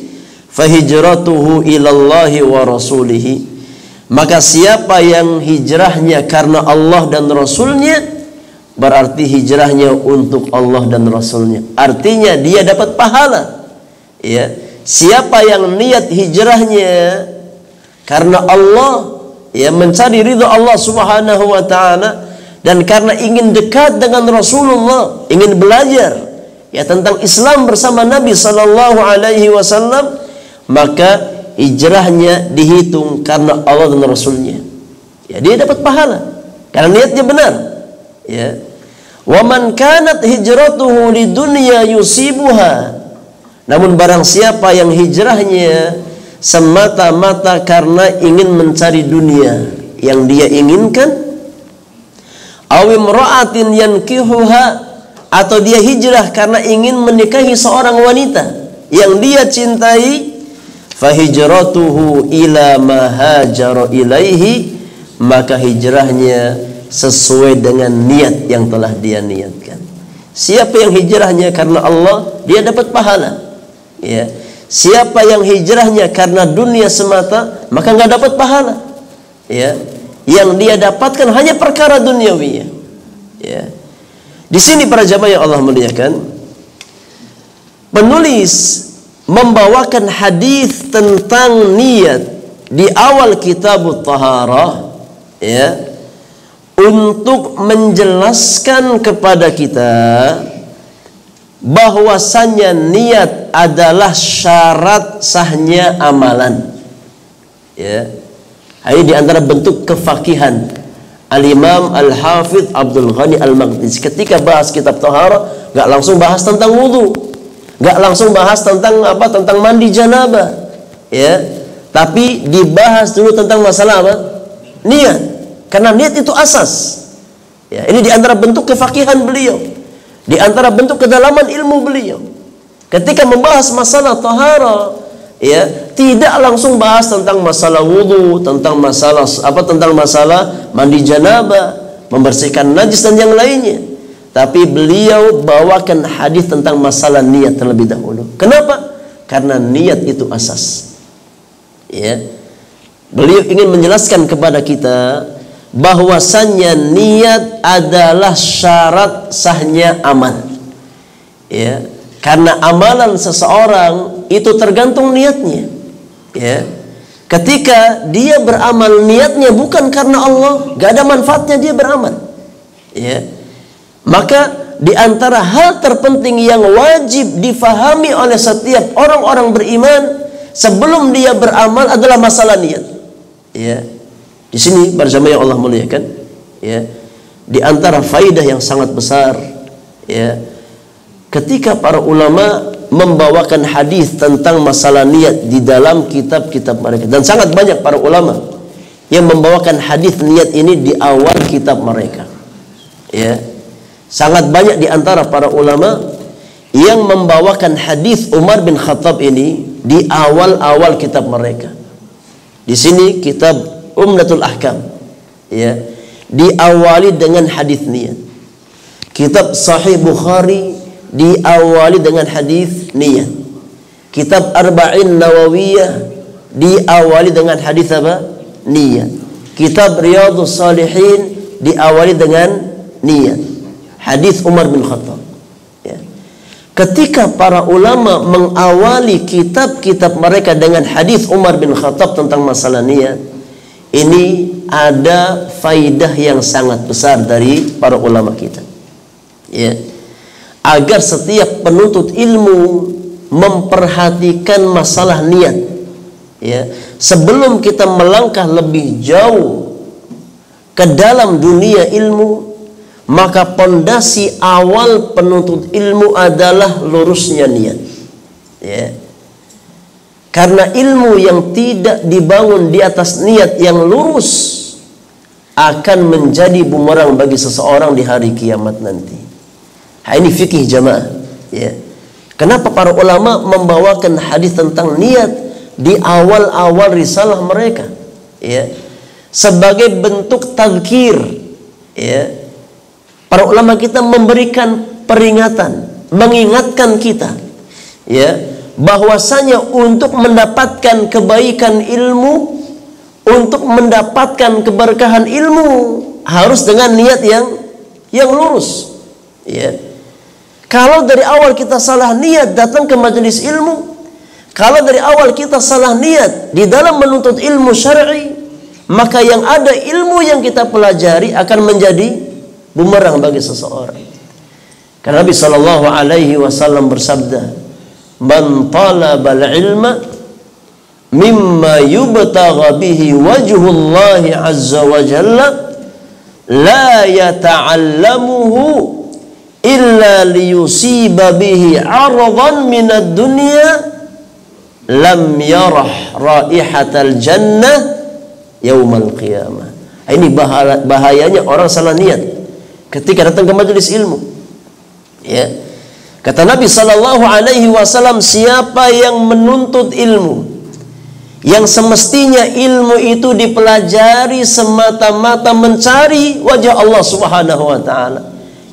fahijratuhu ilallahi wa rasulihi. Maka siapa yang hijrahnya karena Allah dan Rasulnya, berarti hijrahnya untuk Allah dan Rasulnya. Artinya dia dapat pahala. Ya, siapa yang niat hijrahnya karena Allah, ya, mencari ridha Allah Subhanahu wa taala, dan karena ingin dekat dengan Rasulullah, ingin belajar ya tentang Islam bersama Nabi sallallahu alaihi wasallam, maka hijrahnya dihitung karena Allah dan Rasulnya. Ya, dia dapat pahala karena niatnya benar. Ya. Wa man kanat hijratuhu lidunya yusibuha. Namun barang siapa yang hijrahnya semata-mata karena ingin mencari dunia yang dia inginkan, aw imra'atin yankihuha, atau dia hijrah karena ingin menikahi seorang wanita yang dia cintai, fahijratuhu ila ma hajara ilaihi, maka hijrahnya sesuai dengan niat yang telah dia niatkan. Siapa yang hijrahnya karena Allah, dia dapat pahala. Ya. Siapa yang hijrahnya karena dunia semata, maka nggak dapat pahala. Ya. Yang dia dapatkan hanya perkara duniawi. Ya. Di sini para jamaah yang Allah muliakan, penulis membawakan hadis tentang niat di awal kitab Taharah, ya, untuk menjelaskan kepada kita bahwasannya niat adalah syarat sahnya amalan. Ya. Ini di antara bentuk kefakihan Al-Imam Al-Hafidh Abdul Ghani Al-Maqdisi ketika bahas kitab Taharah, gak langsung bahas tentang wudu, gak langsung bahas tentang apa, tentang mandi janabah, ya, tapi dibahas dulu tentang masalah apa? Niat, karena niat itu asas. Ya, ini di antara bentuk kefakihan beliau, di antara bentuk kedalaman ilmu beliau. Ketika membahas masalah taharah, ya, tidak langsung bahas tentang masalah wudu, tentang masalah apa, tentang masalah mandi janabah, membersihkan najis dan yang lainnya. Tapi beliau bawakan hadis tentang masalah niat terlebih dahulu. Kenapa? Karena niat itu asas. Ya. Beliau ingin menjelaskan kepada kita bahwasannya niat adalah syarat sahnya amal. Ya. Karena amalan seseorang itu tergantung niatnya. Ya. Ketika dia beramal niatnya bukan karena Allah, gak ada manfaatnya dia beramal. Ya. Maka di antara hal terpenting yang wajib difahami oleh setiap orang-orang beriman sebelum dia beramal adalah masalah niat. Ya. Di sini bersama yang Allah muliakan, ya, di antara faidah yang sangat besar, ya, ketika para ulama membawakan hadis tentang masalah niat di dalam kitab-kitab mereka, dan sangat banyak para ulama yang membawakan hadis niat ini di awal kitab mereka. Ya. Sangat banyak di antara para ulama yang membawakan hadis Umar bin Khattab ini di awal-awal kitab mereka. Di sini kitab Umdatul Ahkam, ya, diawali dengan hadis niat. Kitab Sahih Bukhari diawali dengan hadis niat. Kitab Arba'in Nawawiyah diawali dengan hadis apa? Niat. Kitab Riyadhus Shalihin diawali dengan niat. Hadis Umar bin Khattab. Ya. Ketika para ulama mengawali kitab-kitab mereka dengan hadis Umar bin Khattab tentang masalah niat, ini ada faidah yang sangat besar dari para ulama kita. Ya. Agar setiap penuntut ilmu memperhatikan masalah niat. Ya. Sebelum kita melangkah lebih jauh ke dalam dunia ilmu, maka pondasi awal penuntut ilmu adalah lurusnya niat. Ya. Karena ilmu yang tidak dibangun di atas niat yang lurus akan menjadi bumerang bagi seseorang di hari kiamat nanti. Ini fikih jamaah. Ya. Kenapa para ulama membawakan hadis tentang niat di awal-awal risalah mereka? Ya. Sebagai bentuk tadzkir. Ya. Para ulama kita memberikan peringatan, mengingatkan kita, ya, bahwasanya untuk mendapatkan kebaikan ilmu, untuk mendapatkan keberkahan ilmu harus dengan niat yang lurus. Ya. Kalau dari awal kita salah niat datang ke majelis ilmu, kalau dari awal kita salah niat di dalam menuntut ilmu syar'i, maka yang ada ilmu yang kita pelajari akan menjadi bumerang bagi seseorang. Karena Nabi sallallahu alaihi wasallam bersabda, "Man talabal ilma mimma yubtagha bihi wajhullahi azza wa jalla la yata'allamuhu illa liyusiba bihi 'aradan minad dunya lam yarah raihatal jannah yaumal qiyamah." Ini bahayanya orang salah niat ketika datang ke majelis ilmu. Ya. Kata Nabi sallallahu alaihi wasallam, siapa yang menuntut ilmu yang semestinya ilmu itu dipelajari semata-mata mencari wajah Allah Subhanahu wa taala.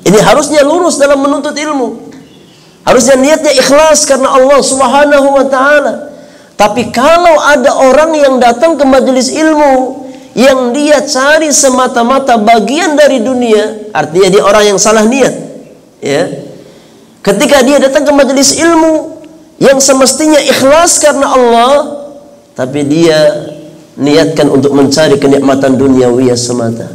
Ini harusnya lurus dalam menuntut ilmu. Harusnya niatnya ikhlas karena Allah Subhanahu wa taala. Tapi kalau ada orang yang datang ke majelis ilmu yang dia cari semata-mata bagian dari dunia, artinya dia orang yang salah niat. Ya. Ketika dia datang ke majelis ilmu yang semestinya ikhlas karena Allah, tapi dia niatkan untuk mencari kenikmatan duniawi semata.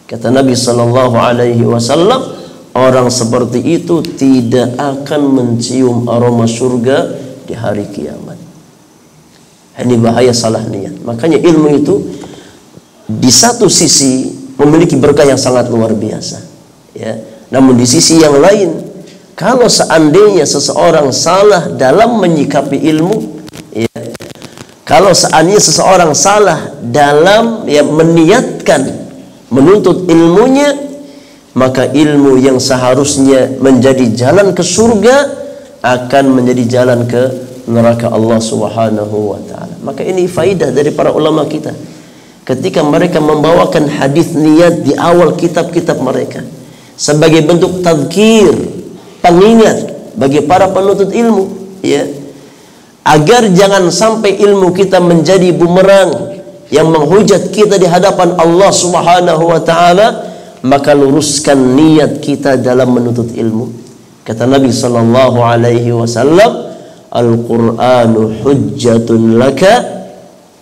Kata Nabi sallallahu alaihi wasallam, orang seperti itu tidak akan mencium aroma surga di hari kiamat. Ini bahaya salah niat. Makanya ilmu itu di satu sisi memiliki berkah yang sangat luar biasa, ya. Namun di sisi yang lain, kalau seandainya seseorang salah dalam menyikapi ilmu, ya, kalau seandainya seseorang salah dalam meniatkan menuntut ilmunya, maka ilmu yang seharusnya menjadi jalan ke surga akan menjadi jalan ke neraka Allah Subhanahu wa taala. Maka ini faidah dari para ulama kita ketika mereka membawakan hadis niat di awal kitab-kitab mereka sebagai bentuk tadzkir, pengingat bagi para penuntut ilmu, ya, agar jangan sampai ilmu kita menjadi bumerang yang menghujat kita di hadapan Allah Subhanahu wa taala, maka luruskan niat kita dalam menuntut ilmu. Kata Nabi sallallahu alaihi wasallam, "Al-Qur'anu hujjatun laka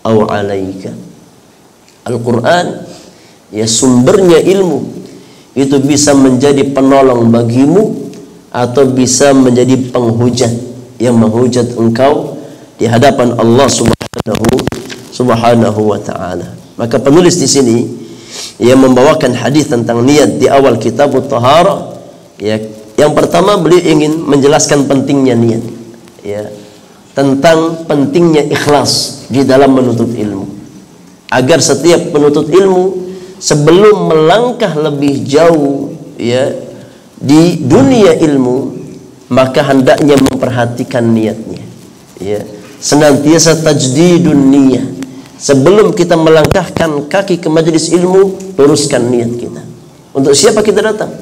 aw 'alaika." Al-Quran, ya, sumbernya ilmu itu bisa menjadi penolong bagimu atau bisa menjadi penghujat yang menghujat engkau di hadapan Allah Subhanahu wa taala. Maka penulis di sini yang membawakan hadis tentang niat di awal kitab At-Taharah, ya, yang pertama beliau ingin menjelaskan pentingnya niat, ya, tentang pentingnya ikhlas di dalam menuntut ilmu. Agar setiap penuntut ilmu sebelum melangkah lebih jauh, ya, di dunia ilmu, maka hendaknya memperhatikan niatnya, ya. Senantiasa tajdidun niyah. Sebelum kita melangkahkan kaki ke majelis ilmu, luruskan niat kita. Untuk siapa kita datang?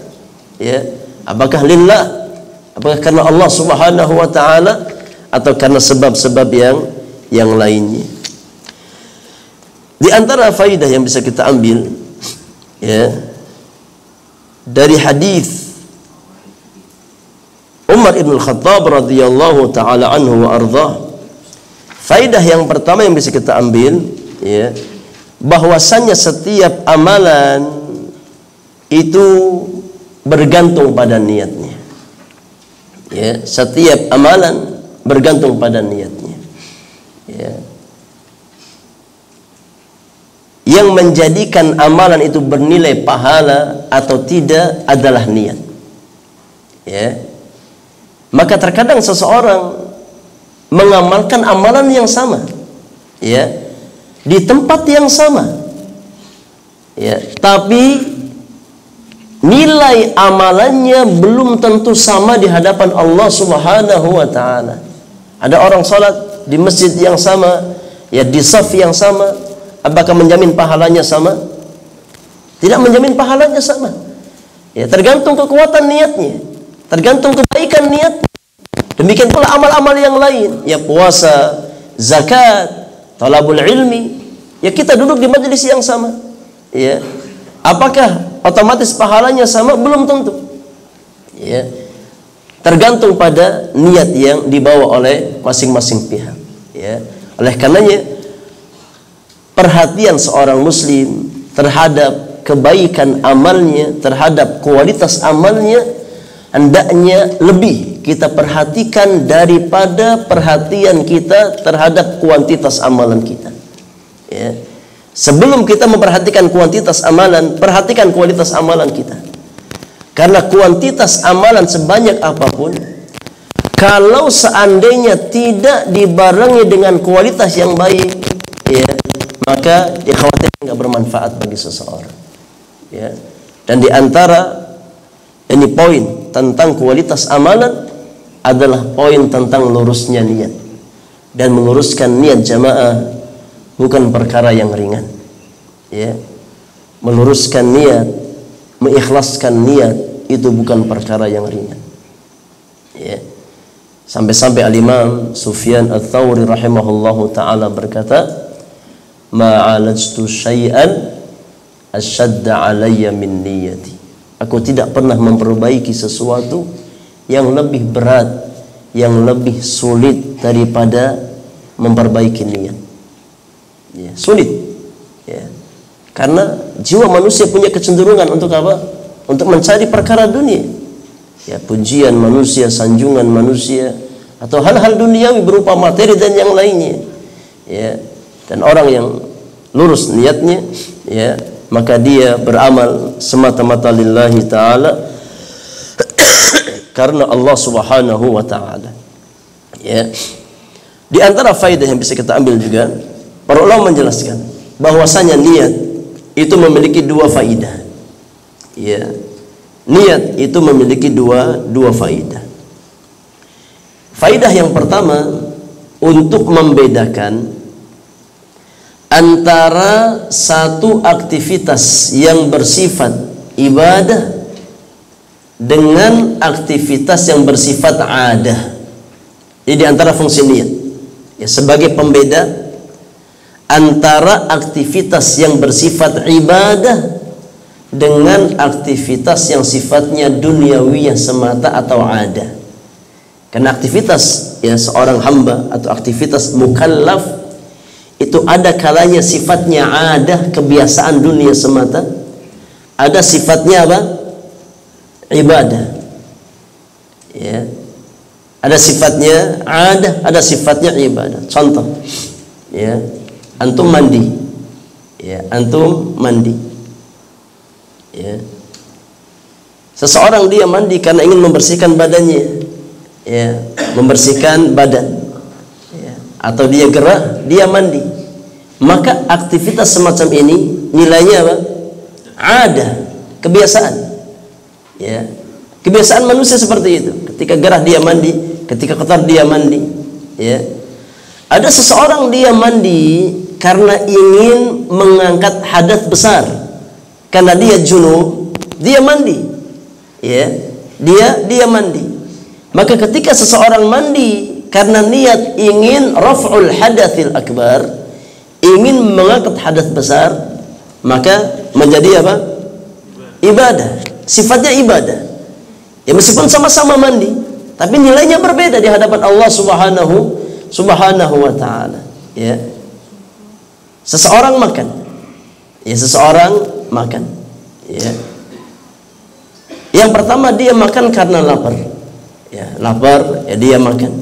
Ya, apakah lillah? Apakah karena Allah Subhanahu wa taala atau karena sebab-sebab yang lainnya? Di antara faidah yang bisa kita ambil, ya, dari hadis Umar ibn Khattab radhiyallahu taala anhu wa ardhah, faidah yang pertama yang bisa kita ambil, ya, bahwasannya setiap amalan itu bergantung pada niatnya. Ya, setiap amalan bergantung pada niatnya. Ya. Yang menjadikan amalan itu bernilai pahala atau tidak adalah niat. Ya. Maka terkadang seseorang mengamalkan amalan yang sama, ya, di tempat yang sama, ya, tapi nilai amalannya belum tentu sama di hadapan Allah Subhanahu wa taala. Ada orang salat di masjid yang sama, ya, di saf yang sama, apakah menjamin pahalanya sama? Tidak menjamin pahalanya sama. Ya, tergantung kekuatan niatnya, tergantung kebaikan niatnya. Demikian pula amal-amal yang lain, ya, puasa, zakat, talabul ilmi, ya, kita duduk di majelis yang sama, ya, apakah otomatis pahalanya sama? Belum tentu, ya, tergantung pada niat yang dibawa oleh masing-masing pihak, ya. Oleh karenanya perhatian seorang muslim terhadap kebaikan amalnya, terhadap kualitas amalnya, hendaknya lebih kita perhatikan daripada perhatian kita terhadap kuantitas amalan kita. Ya. Sebelum kita memperhatikan kuantitas amalan, perhatikan kualitas amalan kita. Karena kuantitas amalan sebanyak apapun, kalau seandainya tidak dibarengi dengan kualitas yang baik, ya, maka dikhawatirkan tidak bermanfaat bagi seseorang. Ya. Dan di antara ini poin tentang kualitas amalan adalah poin tentang lurusnya niat. Dan meluruskan niat jamaah bukan perkara yang ringan, ya. Meluruskan niat, mengikhlaskan niat itu bukan perkara yang ringan, ya. Sampai-sampai al-Imam Sufyan Ats-Tsauri rahimahullahu taala berkata, "Ma'alajtu syai'an asyadda 'alayya min niyati." Aku tidak pernah memperbaiki sesuatu yang lebih berat, yang lebih sulit daripada memperbaiki niat. Ya, sulit. Ya. Karena jiwa manusia punya kecenderungan untuk apa? Untuk mencari perkara dunia. Ya, pujian manusia, sanjungan manusia, atau hal-hal duniawi berupa materi dan yang lainnya. Ya. Dan orang yang lurus niatnya, ya, maka dia beramal semata-mata lillahi ta'ala, karena Allah Subhanahu wa taala. Ya. Di antara faedah yang bisa kita ambil juga, para ulama menjelaskan bahwasanya niat itu memiliki dua faedah. Ya. Niat itu memiliki dua faedah. Faedah yang pertama, untuk membedakan antara satu aktivitas yang bersifat ibadah dengan aktivitas yang bersifat adah. Jadi antara fungsi niat, ya, sebagai pembeda antara aktivitas yang bersifat ibadah dengan aktivitas yang sifatnya duniawiyah semata atau ada. Karena aktivitas, ya, seorang hamba atau aktivitas mukallaf itu ada kalanya sifatnya ada, kebiasaan dunia semata. Ada sifatnya apa? Ibadah. Ya. Ada sifatnya ada sifatnya ibadah. Contoh, ya, antum mandi. Ya, antum mandi. Ya. Seseorang dia mandi karena ingin membersihkan badannya. Ya, membersihkan badan. Ya. Atau dia gerah, dia mandi. Maka aktivitas semacam ini nilainya apa? Ada, kebiasaan. Ya, kebiasaan manusia seperti itu. Ketika gerah dia mandi, ketika kotor dia mandi. Ya, ada seseorang dia mandi karena ingin mengangkat hadas besar, karena dia junub, dia mandi. Ya, dia mandi. Maka ketika seseorang mandi karena niat ingin raf'ul hadatsil akbar, ingin mengangkat hadas besar, maka menjadi apa? Ibadah. Sifatnya ibadah. Ya, meskipun sama-sama mandi, tapi nilainya berbeda di hadapan Allah Subhanahu wa taala. Ya. Seseorang makan. Ya, seseorang makan. Ya. Yang pertama, dia makan karena lapar. Ya, lapar, ya dia makan.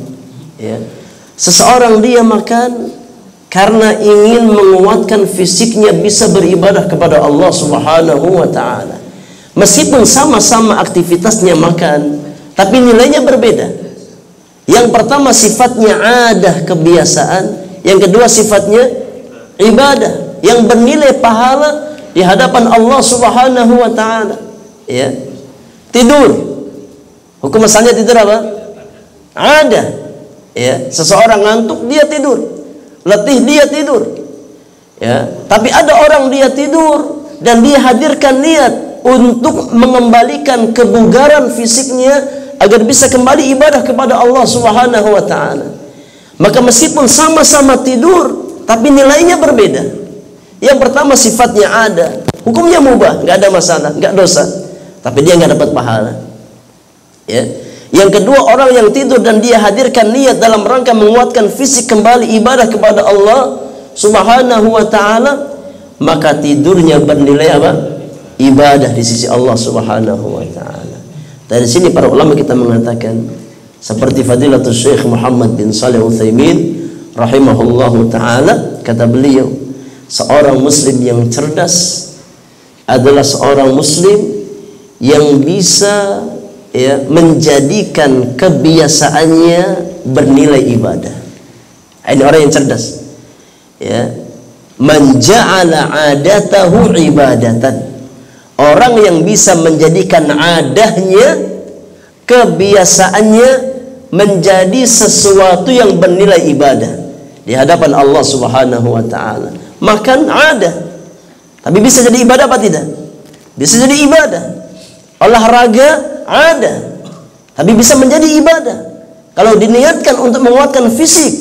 Ya. Seseorang dia makan karena ingin menguatkan fisiknya bisa beribadah kepada Allah Subhanahu wa taala. Meskipun sama-sama aktivitasnya makan, tapi nilainya berbeda. Yang pertama sifatnya adah, kebiasaan. Yang kedua sifatnya ibadah yang bernilai pahala di hadapan Allah Subhanahu wa taala. Ya. Tidur. Hukum asalnya tidur apa? Ada. Ya, seseorang ngantuk dia tidur. Letih dia tidur. Ya, tapi ada orang dia tidur dan dia hadirkan niat untuk mengembalikan kebugaran fisiknya agar bisa kembali ibadah kepada Allah Subhanahu wa taala. Maka meskipun sama-sama tidur, tapi nilainya berbeda. Yang pertama sifatnya ada, hukumnya mubah, nggak ada masalah, nggak dosa, tapi dia nggak dapat pahala. Ya. Yang kedua, orang yang tidur dan dia hadirkan niat dalam rangka menguatkan fisik kembali ibadah kepada Allah Subhanahu wa taala, maka tidurnya bernilai apa? Ibadah di sisi Allah Subhanahu wa taala. Dari sini para ulama kita mengatakan seperti Fadilatul Syekh Muhammad bin Shalih Al-Utsaimin rahimahullahu taala, kata beliau, seorang muslim yang cerdas adalah seorang muslim yang bisa menjadikan kebiasaannya bernilai ibadah. Ini orang yang cerdas. Ya, man ja'ala 'adatahu ibadatan. Orang yang bisa menjadikan adahnya, kebiasaannya menjadi sesuatu yang bernilai ibadah di hadapan Allah Subhanahu wa taala. Makan ada, tapi bisa jadi ibadah apa tidak? Bisa jadi ibadah. Olahraga ada, tapi bisa menjadi ibadah kalau diniatkan untuk menguatkan fisik,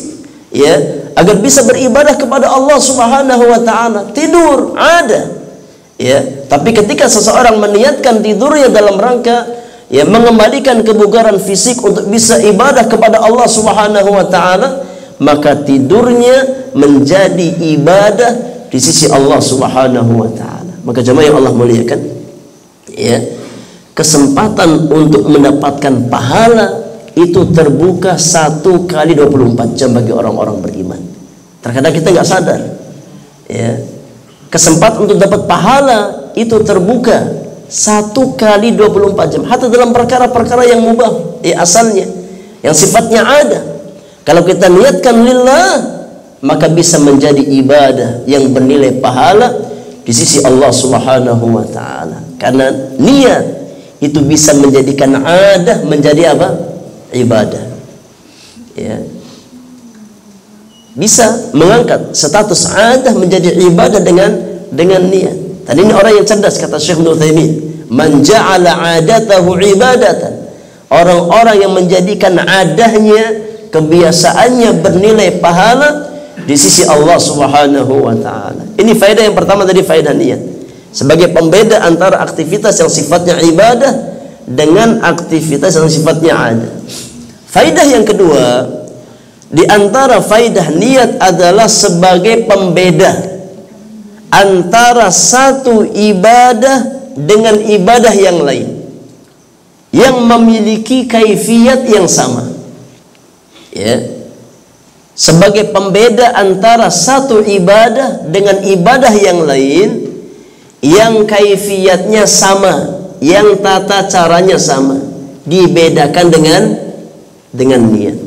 ya, agar bisa beribadah kepada Allah Subhanahu wa taala. Tidur ada, ya, tapi ketika seseorang meniatkan tidurnya dalam rangka mengembalikan kebugaran fisik untuk bisa ibadah kepada Allah Subhanahu wa taala, maka tidurnya menjadi ibadah di sisi Allah Subhanahu wa taala. Maka jemaah yang Allah muliakan, ya, kesempatan untuk mendapatkan pahala itu terbuka 1 kali 24 jam bagi orang-orang beriman. Terkadang kita nggak sadar, ya, kesempatan untuk dapat pahala itu terbuka 1 kali 24 jam. Hatta dalam perkara-perkara yang mubah, asalnya, yang sifatnya ada, kalau kita niatkan lillah, maka bisa menjadi ibadah yang bernilai pahala di sisi Allah Subhanahu wa taala. Karena niat itu bisa menjadikan adah menjadi apa? Ibadah. Ya. Bisa mengangkat status adah menjadi ibadah dengan niat. Dan ini orang yang cerdas, kata Syekh Ibnu Utsaimin, man ja'ala 'adatahu ibadatan. Orang-orang yang menjadikan adahnya, kebiasaannya bernilai pahala di sisi Allah Subhanahu wa taala. Ini faedah yang pertama tadi, faedah niat. Sebagai pembeda antara aktivitas yang sifatnya ibadah dengan aktivitas yang sifatnya ada. Faedah yang kedua, di antara faedah niat adalah sebagai pembeda antara satu ibadah dengan ibadah yang lain yang memiliki kaifiyat yang sama. Ya. Sebagai pembeda antara satu ibadah dengan ibadah yang lain yang kaifiyatnya sama, yang tata caranya sama, dibedakan dengan niat.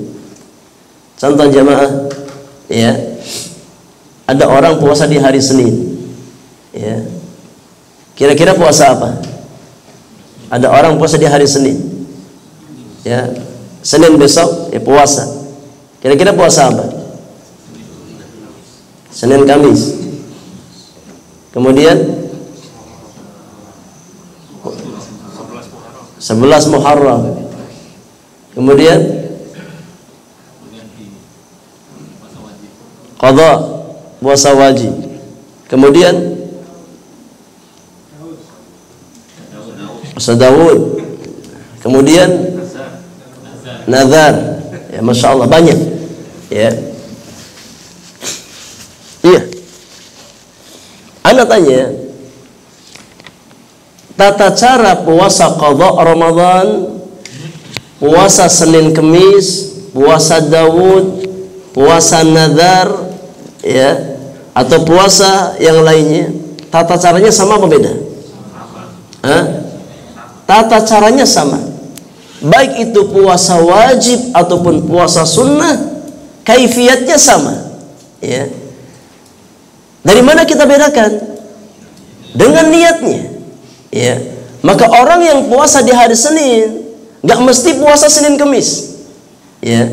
Contoh jamaah, ya, ada orang puasa di hari Senin, ya, kira-kira puasa apa? Ada orang puasa di hari Senin, ya, Senin besok puasa, kira-kira puasa apa? Senin Kamis, kemudian 11 Muharram, kemudian qadha, puasa wajib, kemudian puasa Daud, kemudian nazar. Ya, Masya Allah, banyak. Ya, iya. Ana tanya, tata cara puasa qadha Ramadan, puasa Senin Kemis, puasa Daud, puasa Nadar, ya, atau puasa yang lainnya, tata caranya sama apa beda? Tata caranya sama. Baik itu puasa wajib ataupun puasa sunnah, kaifiatnya sama. Ya. Dari mana kita bedakan? Dengan niatnya. Ya. Maka orang yang puasa di hari Senin nggak mesti puasa Senin Kemis. Ya.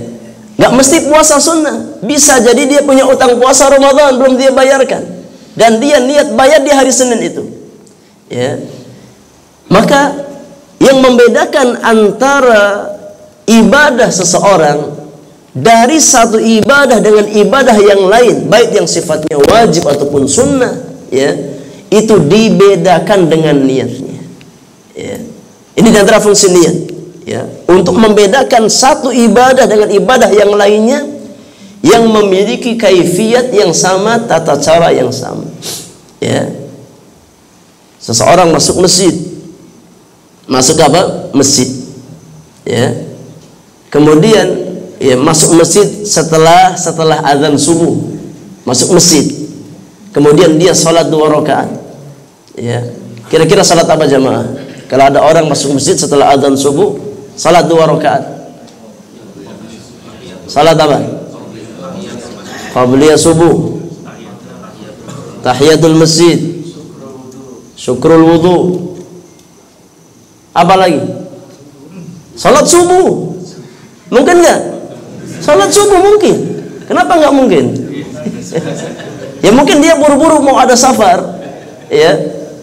Nggak mesti puasa sunnah. Bisa jadi dia punya utang puasa Ramadan belum dia bayarkan, dan dia niat bayar di hari Senin itu. Ya. Maka yang membedakan antara ibadah seseorang dari satu ibadah dengan ibadah yang lain, baik yang sifatnya wajib ataupun sunnah, ya, itu dibedakan dengan niatnya. Ya. Ini di antara fungsi niat, ya, untuk membedakan satu ibadah dengan ibadah yang lainnya yang memiliki kaifiat yang sama, tata cara yang sama. Ya. Seseorang masuk masjid, masuk apa? Masjid. Ya. Kemudian ya, masuk masjid setelah azan subuh, masuk masjid. Kemudian dia salat 2 rakaat. Ya. Kira-kira salat apa jamaah? Kalau ada orang masuk masjid setelah azan subuh, salat 2 rakaat. Salat apa? Qabliyah subuh, tahiyatul masjid, syukrul wudu. Apa lagi? Salat subuh. Mungkin nggak? Salat subuh mungkin. Kenapa nggak mungkin? Ya mungkin dia buru-buru mau ada safar, ya.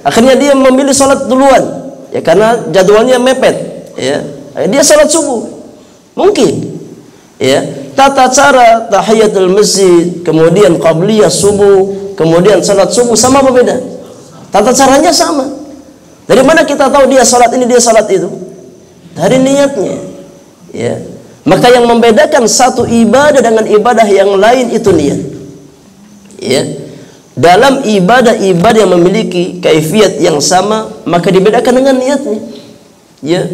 Akhirnya dia memilih salat duluan, ya, karena jadwalnya mepet, ya. Dia salat subuh. Mungkin. Ya, tata cara tahiyatul masjid, kemudian qabliyah subuh, kemudian salat subuh sama apa beda? Tata caranya sama. Dari mana kita tahu dia salat ini, dia salat itu? Dari niatnya. Ya. Maka yang membedakan satu ibadah dengan ibadah yang lain itu niat. Ya. Dalam ibadah-ibadah yang memiliki kaifiat yang sama, maka dibedakan dengan niatnya. Ya.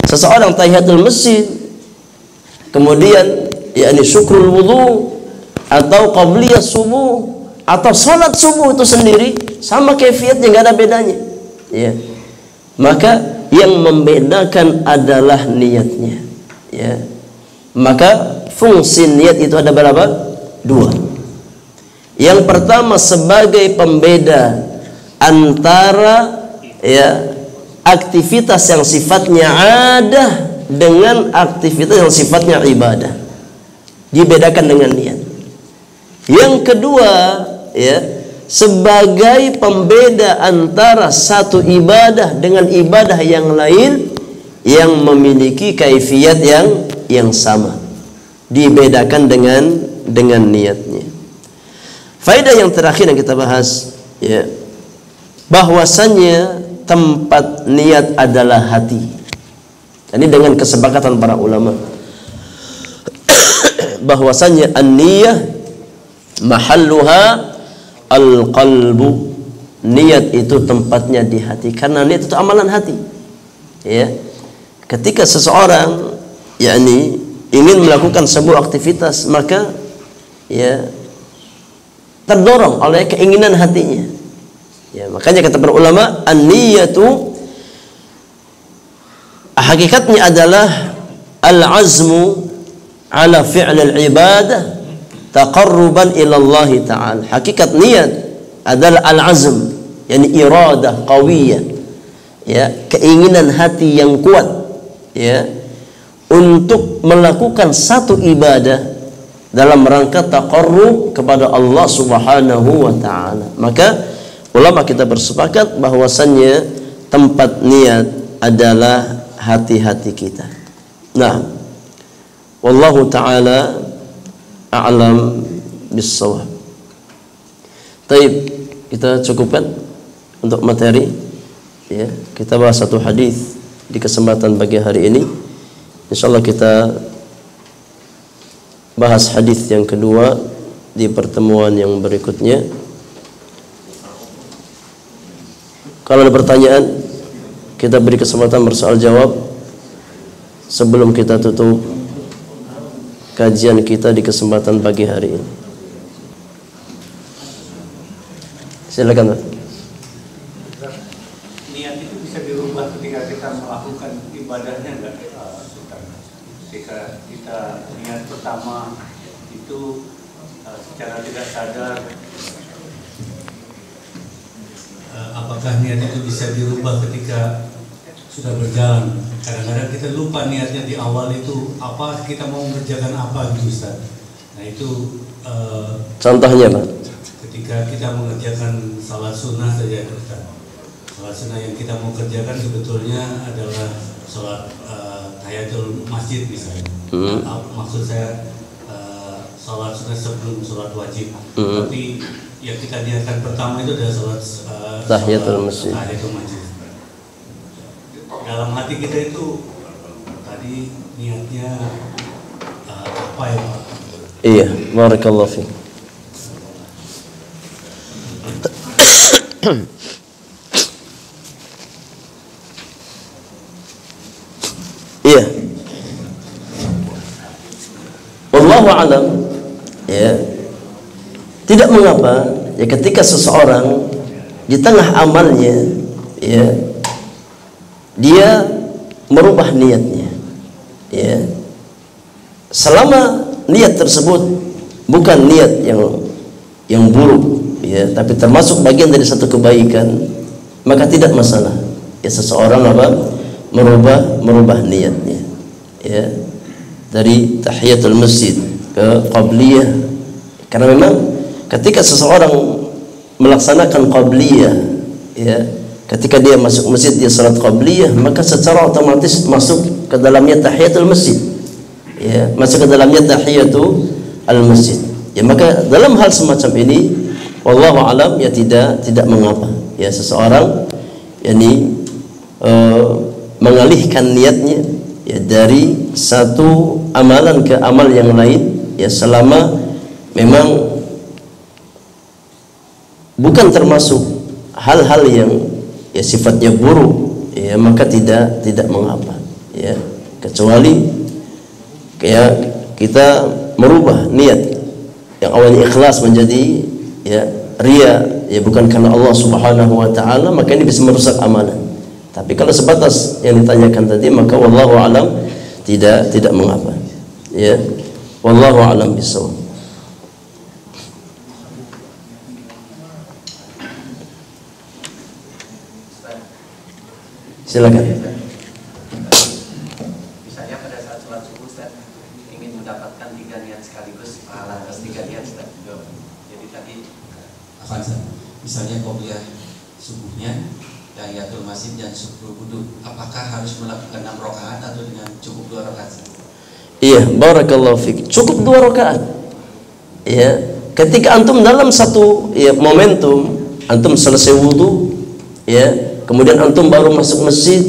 Seseorang tahiyatul masjid, kemudian yakni syukrul wudu atau qabliyah subuh atau salat subuh itu sendiri sama kaifiatnya, enggak ada bedanya. Ya. Maka yang membedakan adalah niatnya. Ya. Maka fungsi niat itu ada berapa? 2. Yang pertama sebagai pembeda antara, ya, aktivitas yang sifatnya adah dengan aktivitas yang sifatnya ibadah. Dibedakan dengan niat. Yang kedua, ya, sebagai pembeda antara satu ibadah dengan ibadah yang lain yang memiliki kaifiat yang sama. Dibedakan dengan niatnya. Faedah yang terakhir yang kita bahas, ya, bahwasannya tempat niat adalah hati. Ini dengan kesepakatan para ulama bahwasannya an-niyah mahalluha al-qalbu. Niat itu tempatnya di hati, karena niat itu amalan hati. Ya. Ketika seseorang yakni ingin melakukan sebuah aktivitas, maka ya terdorong oleh keinginan hatinya. Ya, makanya kata para ulama, an-niyatu hakikatnya adalah al-azmu ala fi'l al-ibadah taqarruban ila Allah Ta'ala. Hakikat niat adalah al-azm, yakni iradah qawiyah, ya, keinginan hati yang kuat, ya, untuk melakukan satu ibadah dalam rangka taqarrub kepada Allah Subhanahu wa Ta'ala. Maka ulama kita bersepakat bahwasannya tempat niat adalah hati-hati kita. Nah, wallahu ta'ala a'lam bis-shawab. Taib, kita cukupkan untuk materi, ya. Kita bahas satu hadis di kesempatan pagi hari ini. Insyaallah kita bahas hadis yang kedua di pertemuan yang berikutnya. Kalau ada pertanyaan, kita beri kesempatan bersoal jawab sebelum kita tutup kajian kita di kesempatan pagi hari ini. Silakan, Pak. Niat itu bisa dirubah ketika kita melakukan ibadahnya enggak? Ketika kita niat pertama itu secara tidak sadar, apakah niat itu bisa dirubah ketika sudah berjalan? Kadang-kadang kita lupa niatnya di awal itu apa, kita mau mengerjakan apa gitu, Ustaz. Nah itu contohnya, Pak, ketika kita mengerjakan salat sunnah saja, Ustaz. Salat sunnah yang kita mau kerjakan sebetulnya adalah salat tahiyatul masjid misalnya. Maksud saya salat sunnah sebelum salat wajib. Tapi yang kita niatkan pertama itu adalah salat tahiyatul masjid. Dalam hati kita itu tadi niatnya apa ya, Pak? Iya, barakallahu fiik. Iya. Wallahu a'lam. Ya. Tidak mengapa ya ketika seseorang di tengah amalnya ya dia merubah niatnya. Ya. Selama niat tersebut bukan niat yang buruk ya, tapi termasuk bagian dari satu kebaikan, maka tidak masalah. Ya seseorang merubah niatnya. Ya. Dari tahiyatul masjid ke qabliyah. Karena memang ketika seseorang melaksanakan qabliyah ya, ketika dia masuk masjid dia salat qabliyah, maka secara otomatis masuk ke dalamnya tahiyatul masjid. Ya, masuk ke dalamnya tahiyatul masjid. Ya, maka dalam hal semacam ini wallahu alam ya tidak mengapa. Ya seseorang yakni mengalihkan niatnya ya dari satu amalan ke amal yang lain ya selama memang bukan termasuk hal-hal yang ya sifatnya buruk ya, maka tidak mengapa ya, kecuali kayak kita merubah niat yang awalnya ikhlas menjadi ya ria ya bukan karena Allah Subhanahu wa taala, maka ini bisa merusak amalan. Tapi kalau sebatas yang ditanyakan tadi, maka wallahu alam tidak mengapa. Ya. Wallahu alam bisawab. Silakan. Misalnya pada saat sholat subuh, Ustaz, ingin mendapatkan 3 niat sekaligus, pahala atas 3 niat, Ustaz. Jadi tadi apa, Ustaz? Misalnya qobliyah subuhnya, tahiyatul masjid dan syukur wudu, apakah harus melakukan 6 rakaat atau dengan cukup 2 rakaat? Iya, barakallahu fiik. Cukup 2 rakaat. Ya, ketika antum dalam satu ya momentum, antum selesai wudu, ya, kemudian antum baru masuk masjid,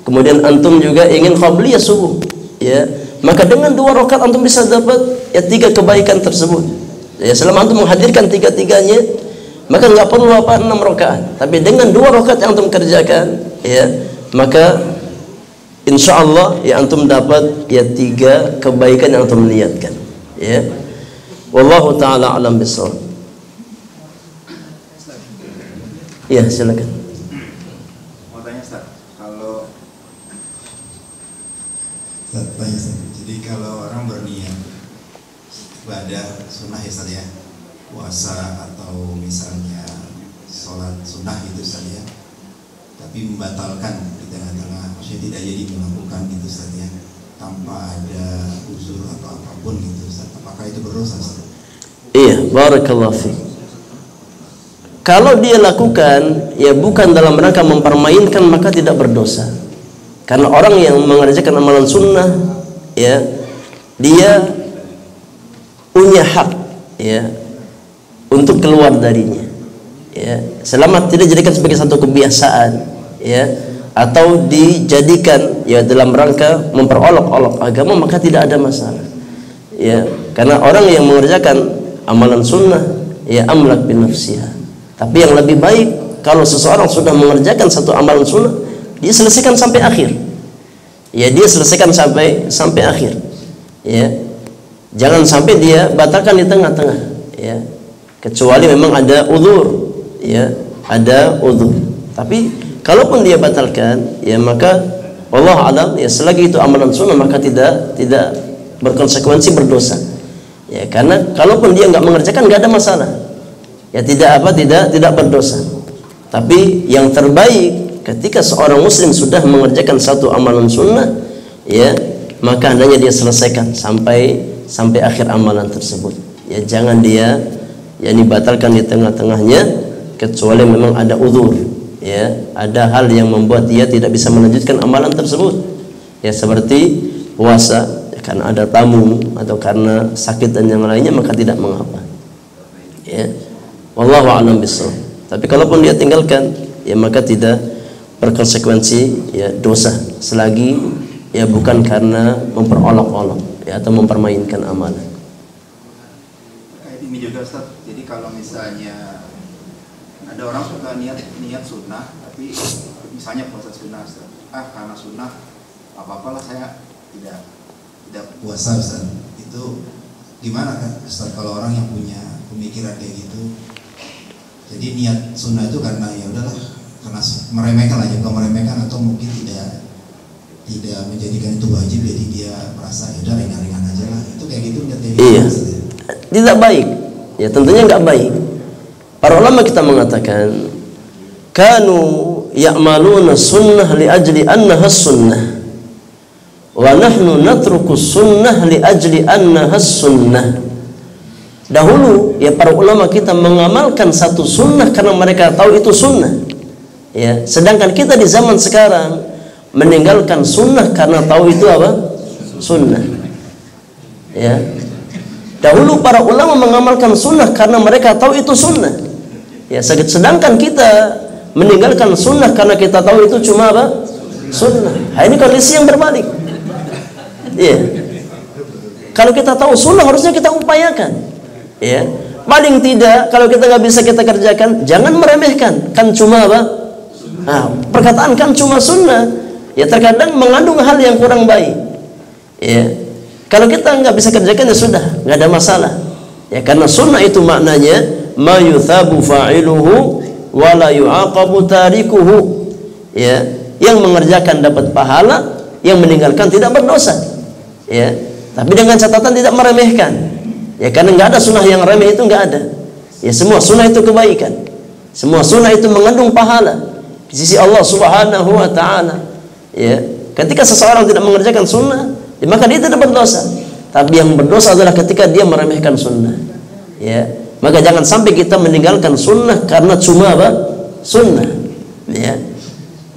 kemudian antum juga ingin qabliyah subuh, ya, maka dengan 2 rakaat antum bisa dapat ya 3 kebaikan tersebut. Ya, selama antum menghadirkan 3-tiganya, maka nggak perlu 6 rakaat, tapi dengan 2 rakaat yang antum kerjakan ya, maka insya Allah ya antum dapat ya 3 kebaikan yang antum niatkan ya. Wallahu ta'ala alam bisawab. Ya silakan. Mau tanya Ustaz, kalau jadi kalau orang berniat ibadah sunnah ya Ustaz ya, puasa atau misalnya sholat sunnah itu Ustaz ya, tapi membatalkan di tengah-tengah, maksudnya tidak jadi melakukan gitu Ustaz ya, tanpa ada uzur atau apapun gitu Ustaz, apakah itu berdosa Ustaz? Iya, barakallahu fiik. Kalau dia lakukan ya bukan dalam rangka mempermainkan, maka tidak berdosa. Karena orang yang mengerjakan amalan sunnah ya, dia punya hak ya untuk keluar darinya ya, selama tidak dijadikan sebagai satu kebiasaan ya, atau dijadikan ya dalam rangka memperolok-olok agama, maka tidak ada masalah ya. Karena orang yang mengerjakan amalan sunnah ya amlak bin nafsiha. Tapi yang lebih baik kalau seseorang sudah mengerjakan satu amalan sunnah, dia selesaikan sampai akhir. Ya, dia selesaikan sampai akhir. Ya. Jangan sampai dia batalkan di tengah-tengah, ya. Kecuali memang ada uzur, ya, ada uzur. Tapi kalaupun dia batalkan, ya maka Allah alam, ya selagi itu amalan sunnah maka tidak berkonsekuensi berdosa. Ya, karena kalaupun dia nggak mengerjakan nggak ada masalah. Ya tidak berdosa. Tapi yang terbaik ketika seorang muslim sudah mengerjakan satu amalan sunnah, ya maka hendaknya dia selesaikan sampai akhir amalan tersebut. Ya jangan dia dibatalkan di tengah-tengahnya kecuali memang ada uzur. Ya, ada hal yang membuat dia tidak bisa melanjutkan amalan tersebut. Ya seperti puasa, ya, karena ada tamu atau karena sakit dan yang lainnya maka tidak mengapa. Ya. Wallahu a'lam bishawab. Tapi kalaupun dia tinggalkan, ya maka tidak berkonsekuensi ya dosa selagi ya bukan karena memperolok-olok ya atau mempermainkan amalan. Ini juga Ustaz. Jadi kalau misalnya ada orang suka niat sunnah, tapi misalnya puasa sunnah, Ustaz. Karena sunnah apa-apalah saya tidak puasa, Ustaz. Itu gimana kan, Ustaz, kalau orang yang punya pemikiran kayak gitu? Jadi niat sunnah itu karena ya udahlah, karena meremehkan aja, bukan meremehkan atau mungkin tidak menjadikan itu wajib, jadi dia merasa ya udah ringan-ringan aja lah. Itu kayak gitu niat kayak gitu. Iya. Tidak baik. Ya tentunya nggak baik. Para ulama kita mengatakan kanu ya'maluna sunnah li ajli annaha sunnah wa nahnu natruku sunnah li ajli annaha sunnah. Dahulu ya para ulama kita mengamalkan satu sunnah karena mereka tahu itu sunnah. Ya, sedangkan kita di zaman sekarang meninggalkan sunnah karena tahu itu apa? Sunnah. Ya. Dahulu para ulama mengamalkan sunnah karena mereka tahu itu sunnah. Ya, sedangkan kita meninggalkan sunnah karena kita tahu itu cuma apa? Sunnah. Nah, ini kondisi yang berbalik. Iya. Kalau kita tahu sunnah harusnya kita upayakan. Ya. Paling tidak kalau kita nggak bisa kita kerjakan, jangan meremehkan. Kan cuma apa? Nah, perkataan kan cuma sunnah. Ya terkadang mengandung hal yang kurang baik. Ya. Kalau kita nggak bisa kerjakan ya sudah, nggak ada masalah. Ya karena sunnah itu maknanya ma yuthabu fa'iluhu wa la yu'aqabu tarikuhu. Ya, yang mengerjakan dapat pahala, yang meninggalkan tidak berdosa. Ya, tapi dengan catatan tidak meremehkan. Ya karena nggak ada sunnah yang remeh, itu nggak ada. Ya semua sunnah itu kebaikan. Semua sunnah itu mengandung pahala di sisi Allah Subhanahu wa taala. Ya, ketika seseorang tidak mengerjakan sunnah, ya, maka dia tidak berdosa. Tapi yang berdosa adalah ketika dia meremehkan sunnah. Ya, maka jangan sampai kita meninggalkan sunnah karena cuma apa? Sunnah. Ya,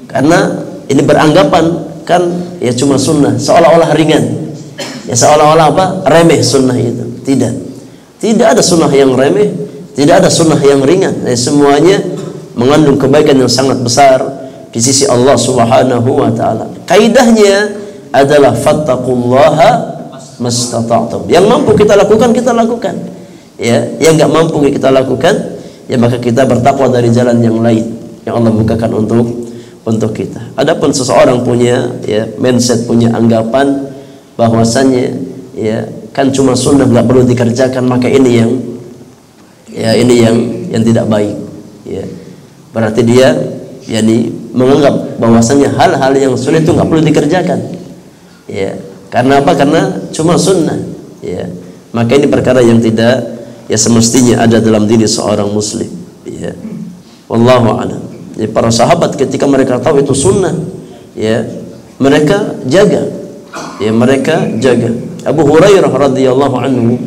karena ini beranggapan kan ya cuma sunnah, seolah-olah ringan. Ya seolah-olah apa? Remeh sunnah itu. Tidak ada sunnah yang remeh, tidak ada sunnah yang ringan. Ya, semuanya mengandung kebaikan yang sangat besar di sisi Allah Subhanahu wa taala. Kaidahnya adalah fattaqullaha mastata'tum. Yang mampu kita lakukan, kita lakukan. Ya, yang enggak mampu kita lakukan, ya maka kita bertakwa dari jalan yang lain yang Allah bukakan untuk kita. Adapun seseorang punya ya mindset, punya anggapan bahwasannya ya kan cuma sunnah enggak perlu dikerjakan, maka ini yang tidak baik. Ya. Berarti dia menganggap bahwasannya hal-hal yang sunnah itu enggak perlu dikerjakan. Ya. Karena apa? Karena cuma sunnah. Ya. Maka ini perkara yang tidak ya semestinya ada dalam diri seorang muslim. Ya. Wallahu a'lam. Jadi para sahabat ketika mereka tahu itu sunnah, ya mereka jaga. Ya mereka jaga. Abu Hurairah radhiyallahu anhu,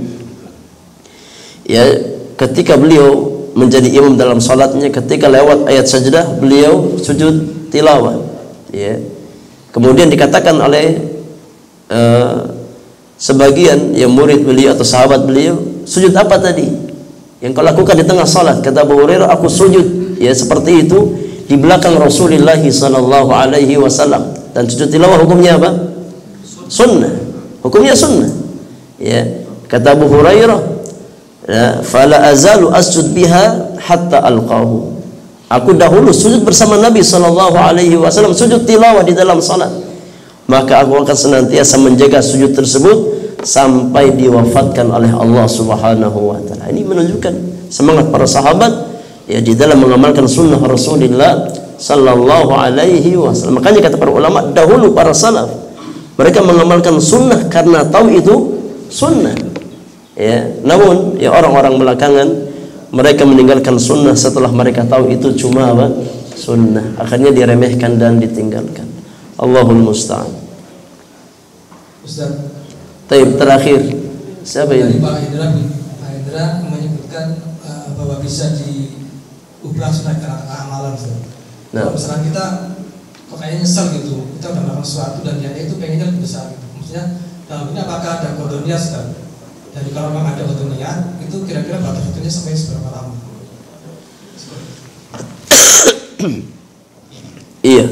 ya ketika beliau menjadi imam dalam salatnya, ketika lewat ayat sajdah beliau sujud tilawah. Ya. Kemudian dikatakan oleh sebagian yang murid beliau atau sahabat beliau, sujud apa tadi yang kau lakukan di tengah salat? Kata Abu Hurairah, aku sujud ya seperti itu di belakang Rasulullah sallallahu alaihi wasallam. Dan sujud tilawah hukumnya apa? Sunnah. Hukumnya sunnah. Ya, kata Abu Hurairah, fala azalu asjud biha hatta alqahu. Aku dahulu sujud bersama Nabi SAW, sujud tilawah di dalam salat. Maka aku akan senantiasa menjaga sujud tersebut sampai diwafatkan oleh Allah Subhanahu wa taala. Ini menunjukkan semangat para sahabat ya di dalam mengamalkan sunnah Rasulullah sallallahu alaihi wasallam. Makanya kata para ulama dahulu para salaf, mereka mengamalkan sunnah karena tahu itu sunnah. Ya, namun ya orang-orang belakangan mereka meninggalkan sunnah setelah mereka tahu itu cuma apa? Sunnah. Akhirnya diremehkan dan ditinggalkan. Allahul musta'an. Ustaz. Taib terakhir. Siapa ini? Pak Hendra menyebutkan bahwa bisa diubah sunnah ke amalan. Kalau misalnya kita kok kayaknya nyesel gitu, kita udah melakukan sesuatu dan niatnya itu pengennya lebih besar gitu. Maksudnya dalam ini apakah ada kodoniat Ustaz? Jadi kalau memang ada kodoniat, itu kira-kira batas waktunya sampai seberapa lama? Iya.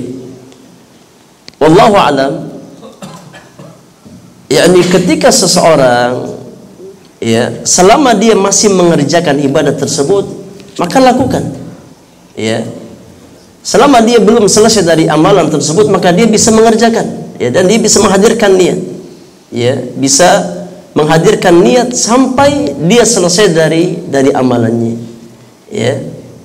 Wallahu a'lam. yakni ketika seseorang ya selama dia masih mengerjakan ibadah tersebut maka lakukan ya. Selama dia belum selesai dari amalan tersebut maka dia bisa mengerjakan ya, dan dia bisa menghadirkan niat ya, bisa menghadirkan niat sampai dia selesai dari amalannya ya.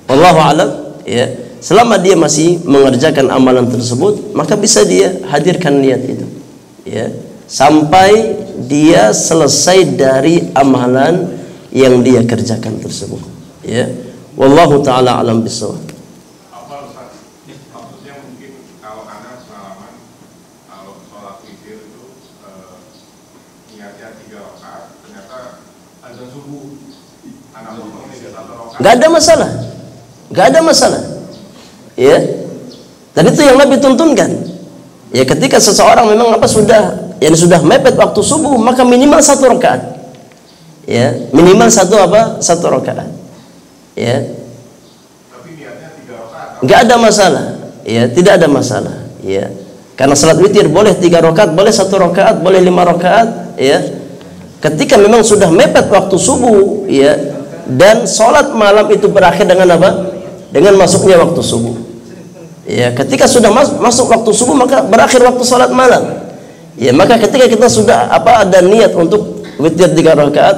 Wallahu a'lam ya. Selama dia masih mengerjakan amalan tersebut maka bisa dia hadirkan niat itu ya, sampai dia selesai dari amalan yang dia kerjakan tersebut ya. Wallahu taala alam bisawab. Maksudnya mungkin kalau Anda pengalaman kalau sholat witir itu niatnya 3 rakaat ternyata azan subuh Anda potong 1 rakaat. Enggak ada masalah. Enggak ada masalah. Ya. Dan itu yang Nabi tuntunkan. Ya, ketika seseorang memang sudah mepet waktu subuh maka minimal 1 rakaat. Ya, minimal 1 rakaat. Ya. Tapi niatnya 3 rakaat. Enggak ada masalah. Ya, tidak ada masalah. Ya. Karena salat witir boleh 3 rakaat, boleh 1 rakaat, boleh 5 rakaat, ya. Ketika memang sudah mepet waktu subuh, ya, dan salat malam itu berakhir dengan apa? Dengan masuknya waktu subuh. Ya, ketika sudah masuk waktu subuh maka berakhir waktu salat malam. Ya, maka ketika kita sudah ada niat untuk witir 3 rakaat,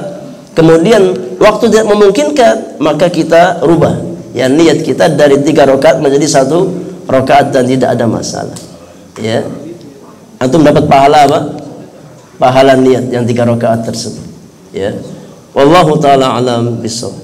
kemudian waktu tidak memungkinkan, maka kita rubah. Ya, niat kita dari 3 rakaat menjadi 1 rakaat dan tidak ada masalah. Ya. Antum dapat pahala apa? Pahala niat yang 3 rakaat tersebut. Ya. Wallahu taala alam bisawab.